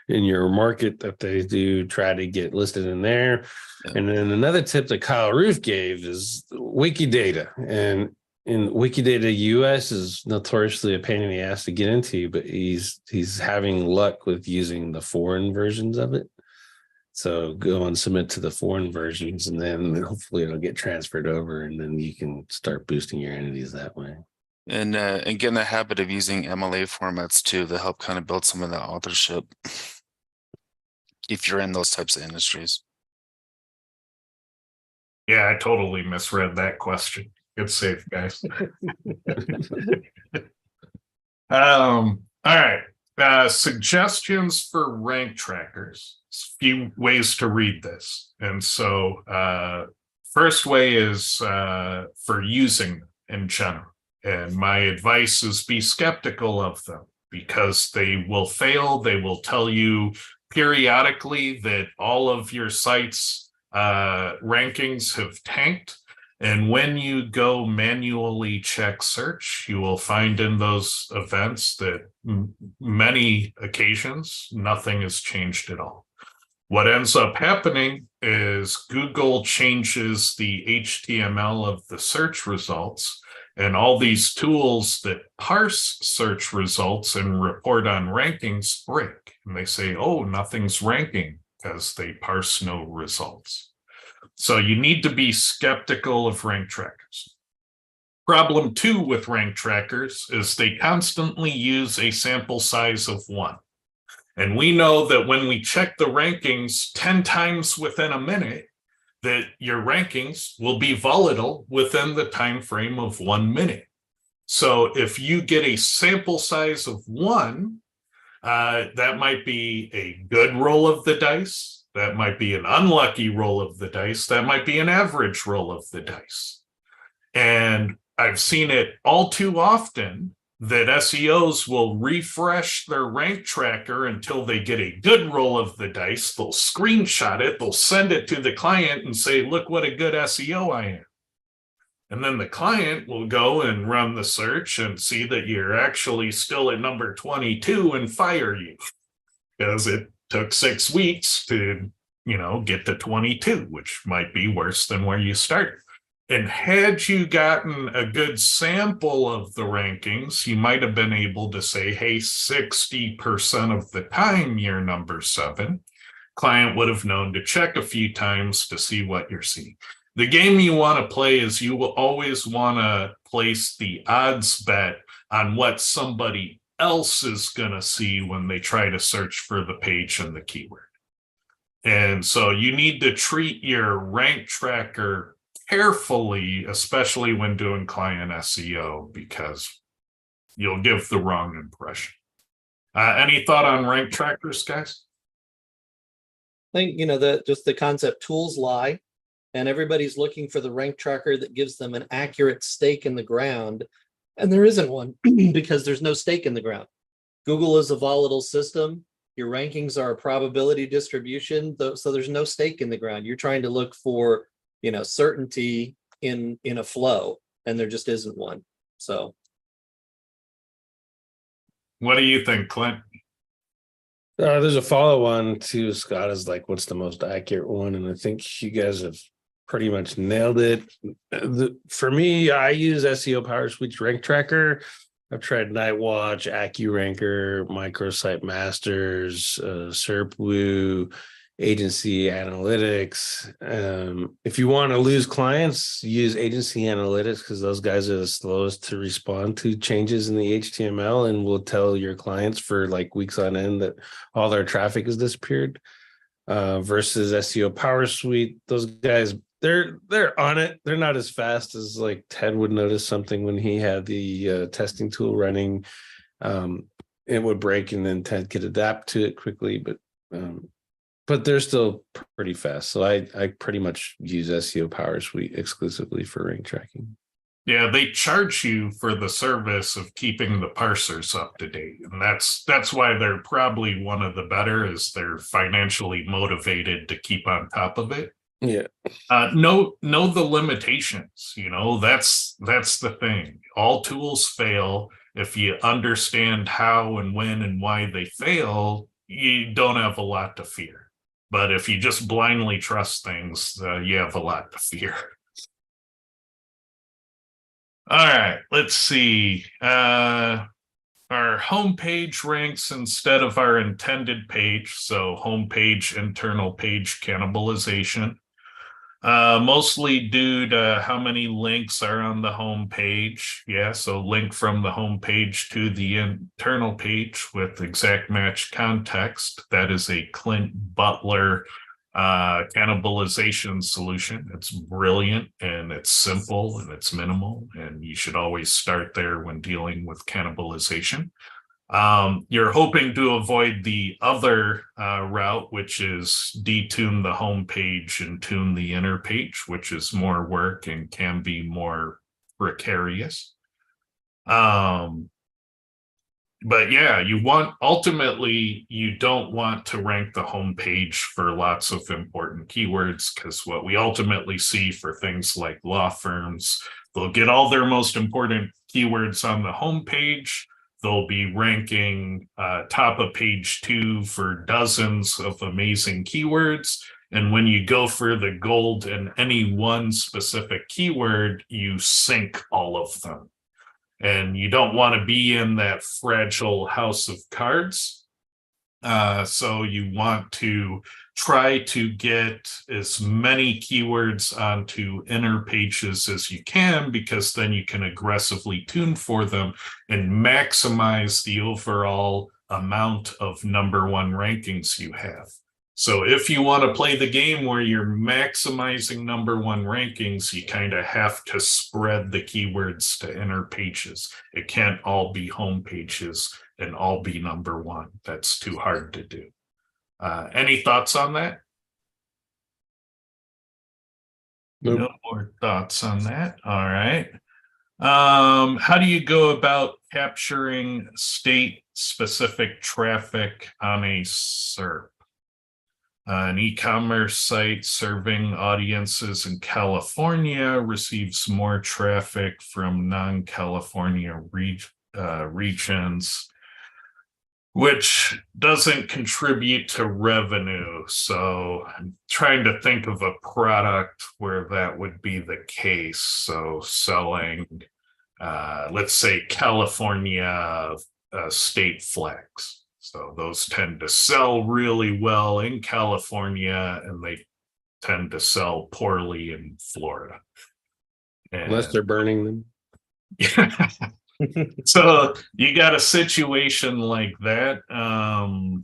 in your market that they do try to get listed in there. Yeah. And then another tip that Kyle Roof gave is Wikidata. And in Wikidata US is notoriously a pain in the ass to get into, but he's having luck with using the foreign versions of it. So go and submit to the foreign versions, and then hopefully it'll get transferred over, and then you can start boosting your entities that way. And get in the habit of using MLA formats too to help kind of build some of that authorship if you're in those types of industries. Yeah, I totally misread that question. Good save, guys. All right. Suggestions for rank trackers. A few ways to read this. And so first way is for using them in general. And my advice is be skeptical of them because they will fail. They will tell you periodically that all of your sites' rankings have tanked. And when you go manually check search, you will find in those events that many occasions, nothing has changed at all. What ends up happening is Google changes the HTML of the search results, and all these tools that parse search results and report on rankings break. And they say, oh, nothing's ranking because they parse no results. So you need to be skeptical of rank trackers. Problem 2 with rank trackers is they constantly use a sample size of 1. And we know that when we check the rankings 10 times within a minute, that your rankings will be volatile within the time frame of 1 minute. So if you get a sample size of 1, that might be a good roll of the dice. That might be an unlucky roll of the dice. That might be an average roll of the dice. And I've seen it all too often that SEOs will refresh their rank tracker until they get a good roll of the dice. They'll screenshot it. They'll send it to the client and say, look what a good SEO I am. And then the client will go and run the search and see that you're actually still at number 22 and fire you because it took 6 weeks to, get to 22, which might be worse than where you started. And had you gotten a good sample of the rankings, you might have been able to say, hey, 60% of the time you're number 7. Client would have known to check a few times to see what you're seeing. The game you want to play is you will always want to place the odds bet on what somebody else is going to see when they try to search for the page and the keyword. And so you need to treat your rank tracker carefully, especially when doing client SEO, because you'll give the wrong impression. Any thought on rank trackers, guys? I think, just the concept tools lie, and everybody's looking for the rank tracker that gives them an accurate stake in the ground. And there isn't one because there's no stake in the ground. Google is a volatile system. Your rankings are a probability distribution, so there's no stake in the ground. You're trying to look for certainty in a flow, and there just isn't one. So What do you think, Clint? There's a follow-on to Scott is like, what's the most accurate one? And I think you guys have pretty much nailed it. For me, I use SEO Power Suite's Rank Tracker. I've tried Nightwatch, AccuRanker, Microsite Masters, SERP, Agency Analytics. If you want to lose clients, use Agency Analytics because those guys are the slowest to respond to changes in the HTML and will tell your clients for like weeks on end that all their traffic has disappeared. Versus SEO Power Suite, those guys, they're on it. They're not as fast as like Ted would notice something when he had the testing tool running. It would break and then Ted could adapt to it quickly, but they're still pretty fast. So I pretty much use SEO Power Suite exclusively for rank tracking. Yeah, they charge you for the service of keeping the parsers up to date. And that's why they're probably one of the better, is they're financially motivated to keep on top of it. Yeah. Know the limitations, that's the thing. All tools fail. If you understand how and when and why they fail, you don't have a lot to fear. But if you just blindly trust things, you have a lot to fear. All right, let's see. Our homepage ranks instead of our intended page. So homepage, internal page cannibalization. Mostly due to how many links are on the home page. Yeah, so link from the home page to the internal page with exact match context. That is a Clint Butler cannibalization solution. It's brilliant and it's simple and it's minimal, and you should always start there when dealing with cannibalization. You're hoping to avoid the other route, which is detune the home page and tune the inner page, which is more work and can be more precarious. But yeah, ultimately, you don't want to rank the home page for lots of important keywords, because what we ultimately see for things like law firms, they'll get all their most important keywords on the home page. They'll be ranking top of page 2 for dozens of amazing keywords. And when you go for the gold in any one specific keyword, you sink all of them. And you don't want to be in that fragile house of cards. So you want to try to get as many keywords onto inner pages as you can, because then you can aggressively tune for them and maximize the overall amount of #1 rankings you have. So if you want to play the game where you're maximizing #1 rankings, you kind of have to spread the keywords to inner pages. It can't all be home pages and all be #1. That's too hard to do. Any thoughts on that? Nope. No more thoughts on that. All right. How do you go about capturing state-specific traffic on a SERP? An e-commerce site serving audiences in California receives more traffic from non-California regions, which doesn't contribute to revenue. So I'm trying to think of a product where that would be the case. So selling, let's say, California state flags. So those tend to sell really well in California, and they tend to sell poorly in Florida. Unless they're burning them. So you got a situation like that. That's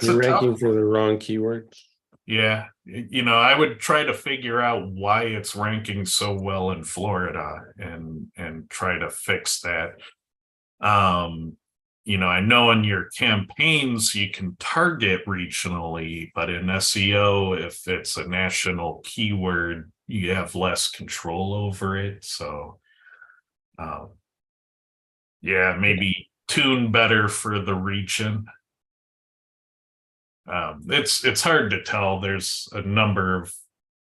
You're a ranking tough for one. the wrong keywords. Yeah, I would try to figure out why it's ranking so well in Florida and try to fix that. I know in your campaigns you can target regionally, but in SEO, if it's a national keyword, you have less control over it. So, maybe tune better for the region. It's hard to tell. There's a number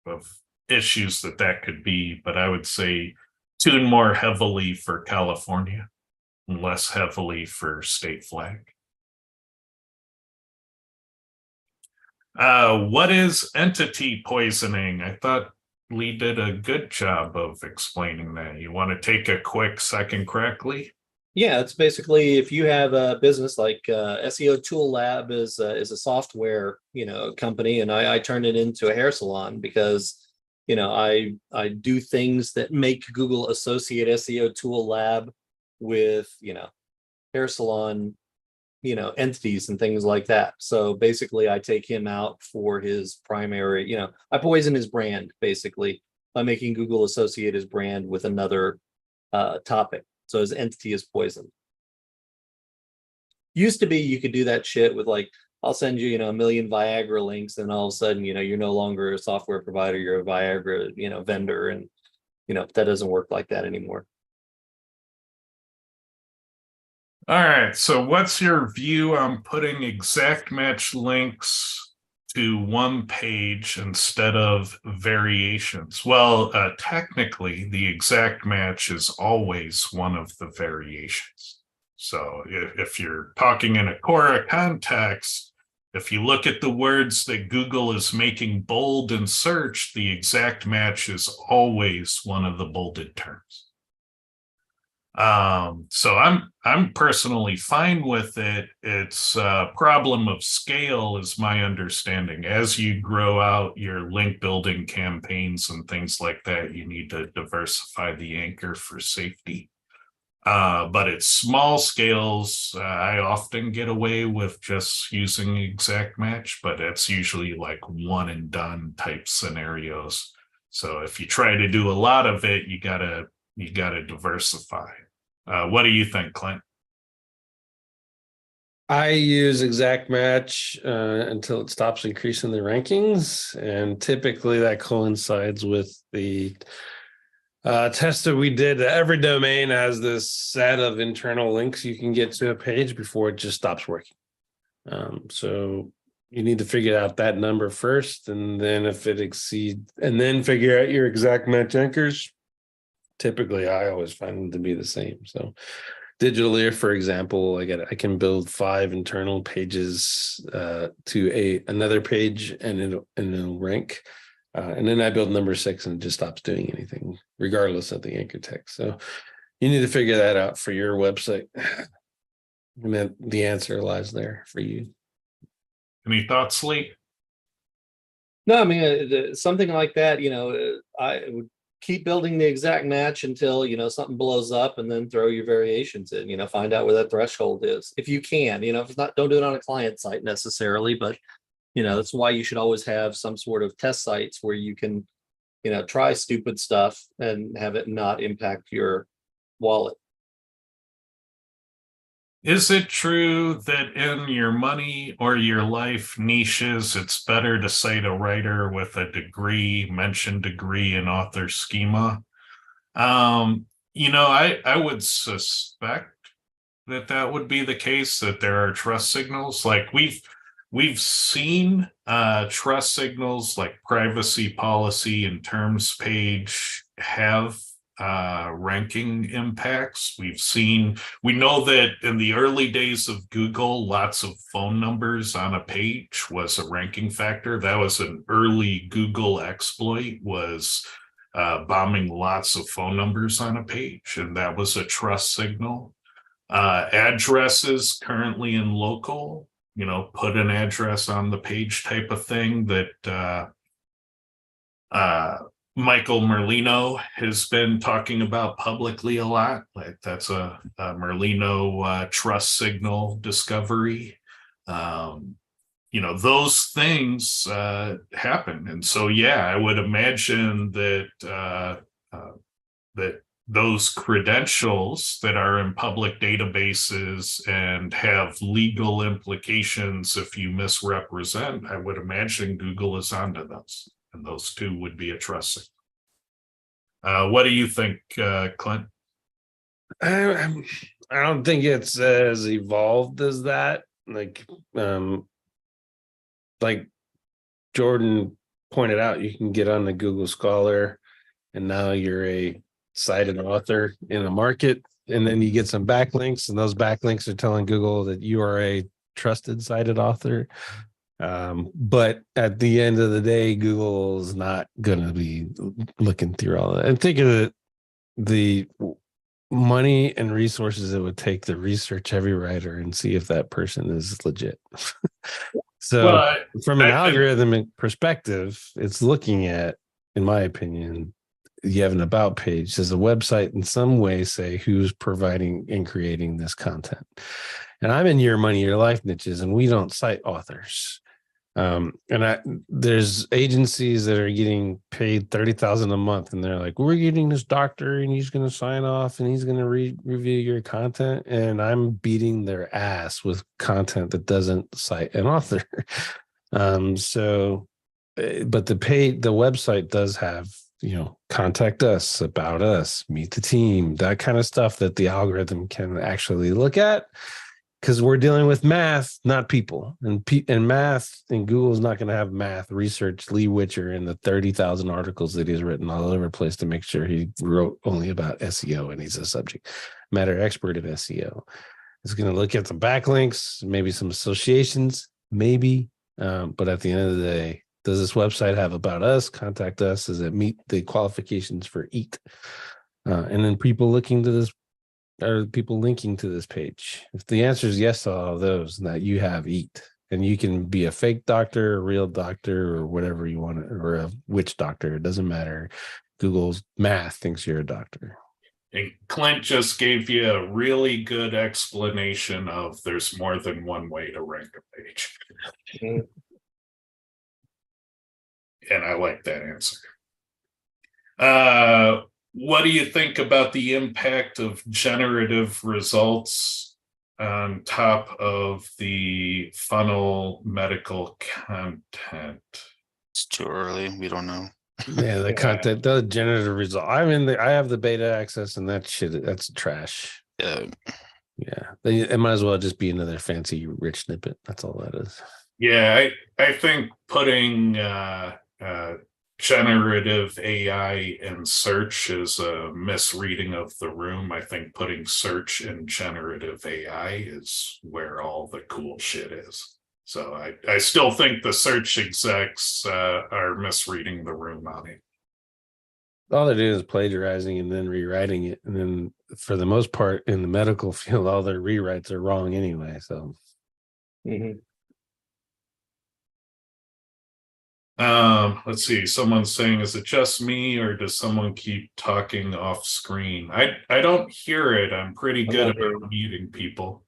of issues that could be, but I would say tune more heavily for California and less heavily for state flag. What is entity poisoning? I thought Lee did a good job of explaining that. You want to take a quick second crack, Lee? Yeah, it's basically if you have a business like SEO Tool Lab is a software, company, and I turned it into a hair salon because, I do things that make Google associate SEO Tool Lab with, hair salon, entities and things like that. So basically I take him out for his primary, I poison his brand basically by making Google associate his brand with another topic. So his entity is poisoned. Used to be you could do that shit with like, I'll send you, a million Viagra links, and all of a sudden, you're no longer a software provider, you're a Viagra, vendor, and that doesn't work like that anymore. All right. So what's your view on putting exact match links to one page instead of variations? Well, technically, the exact match is always one of the variations. So if you're talking in a Quora context, if you look at the words that Google is making bold in search, the exact match is always one of the bolded terms. So I'm personally fine with it. It's a problem of scale is my understanding. As you grow out your link building campaigns and things like that, you need to diversify the anchor for safety. But at small scales, I often get away with just using exact match, but it's usually like one and done type scenarios. So if you try to do a lot of it, you gotta diversify. What do you think, Clint? I use exact match until it stops increasing the rankings, and typically that coincides with the test that we did. Every domain has this set of internal links you can get to a page before it just stops working. So you need to figure out that number first, and then if it exceeds, and then figure out your exact match anchors. Typically, I always find them to be the same. So digitally, for example, I can build 5 internal pages to another page, and it'll rank. And then I build number 6 and it just stops doing anything, regardless of the anchor text. So you need to figure that out for your website. And then the answer lies there for you. Any thoughts, Lee? No, I mean, something like that, I would keep building the exact match until, something blows up, and then throw your variations in, find out where that threshold is. If you can, if it's not, don't do it on a client site necessarily, but, that's why you should always have some sort of test sites where you can, try stupid stuff and have it not impact your wallet. Is it true that in your money or your life niches, it's better to cite a writer with a degree, mention degree, and author schema? I would suspect that would be the case, that there are trust signals. Like we've seen trust signals like privacy policy and terms page have ranking impacts. We know that in the early days of Google, lots of phone numbers on a page was a ranking factor. That was an early Google exploit, was bombing lots of phone numbers on a page, and that was a trust signal. Addresses currently in local, put an address on the page type of thing that Michael Merlino has been talking about publicly a lot. Like that's a Merlino trust signal discovery. Those things happen, and so I would imagine that that those credentials that are in public databases and have legal implications if you misrepresent, I would imagine Google is onto those. And those two would be a trust signal. What do you think, Clint? I don't think it's as evolved as that. Like, like Jordan pointed out, you can get on the Google Scholar, and now you're a cited author in a market, and then you get some backlinks, and those backlinks are telling Google that you are a trusted cited author. But at the end of the day, Google's not going to be looking through all that. And think of the money and resources it would take to research every writer and see if that person is legit. So Well, from an I think- algorithmic perspective, it's looking at, in my opinion, you have an about page. Does the website in some way say who's providing and creating this content? And I'm in your money, your life niches, and we don't cite authors. There's agencies that are getting paid $30,000 a month, and they're like, we're getting this doctor, and he's going to sign off, and he's going to review your content. And I'm beating their ass with content that doesn't cite an author. But the website does have, contact us, about us, meet the team, that kind of stuff that the algorithm can actually look at. Because we're dealing with math, not people, and math, and Google's not going to have math research Lee Witcher and the 30,000 articles that he's written all over the place to make sure he wrote only about SEO and he's a subject matter expert of SEO. It's going to look at some backlinks, maybe some associations, maybe, but at the end of the day, does this website have about us? Contact us. Does it meet the qualifications for EAT? And then people looking to this. Are people linking to this page? If the answer is yes to all of those, that you have EAT, and you can be a fake doctor, a real doctor, or whatever you want, or a witch doctor. It doesn't matter. Google's math thinks you're a doctor. And Clint just gave you a really good explanation of there's more than one way to rank a page. Mhm. And I like that answer. What do you think about the impact of generative results on top of the funnel medical content? It's too early. We don't know. Yeah, the content, the generative result. I have the beta access, and that shit, that's trash. Yeah. Yeah, it might as well just be another fancy rich snippet. That's all that is. Yeah, I think putting generative AI in search is a misreading of the room. I think putting search in generative AI is where all the cool shit is. So I still think the search execs are misreading the room on it. All they're doing is plagiarizing and then rewriting it. And then for the most part in the medical field, all their rewrites are wrong anyway. So Mhm. Let's see. Someone's saying, is it just me or does someone keep talking off screen? I don't hear it. I'm pretty good not hearing about muting people.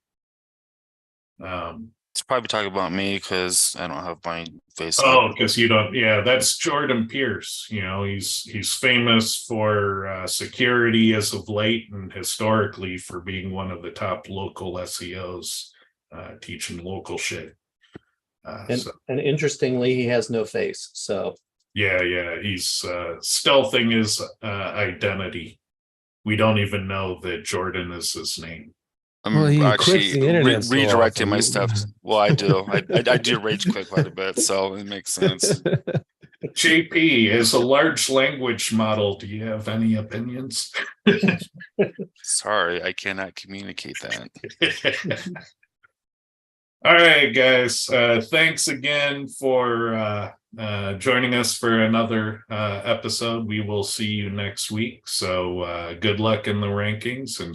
It's probably talking about me because I don't have my face up. Oh, because you don't. Yeah, that's Jordan Pierce. He's famous for security as of late, and historically for being one of the top local SEOs teaching local shit. And interestingly, he has no face. So Yeah, he's stealthing his identity. We don't even know that Jordan is his name. I'm Well, he quits actually the internet so redirecting often. my stuff. Well, I do. I do rage quit quite a bit, so it makes sense. JP, as a large language model, do you have any opinions? Sorry, I cannot communicate that. All right, guys. Thanks again for joining us for another episode. We will see you next week. So good luck in the rankings and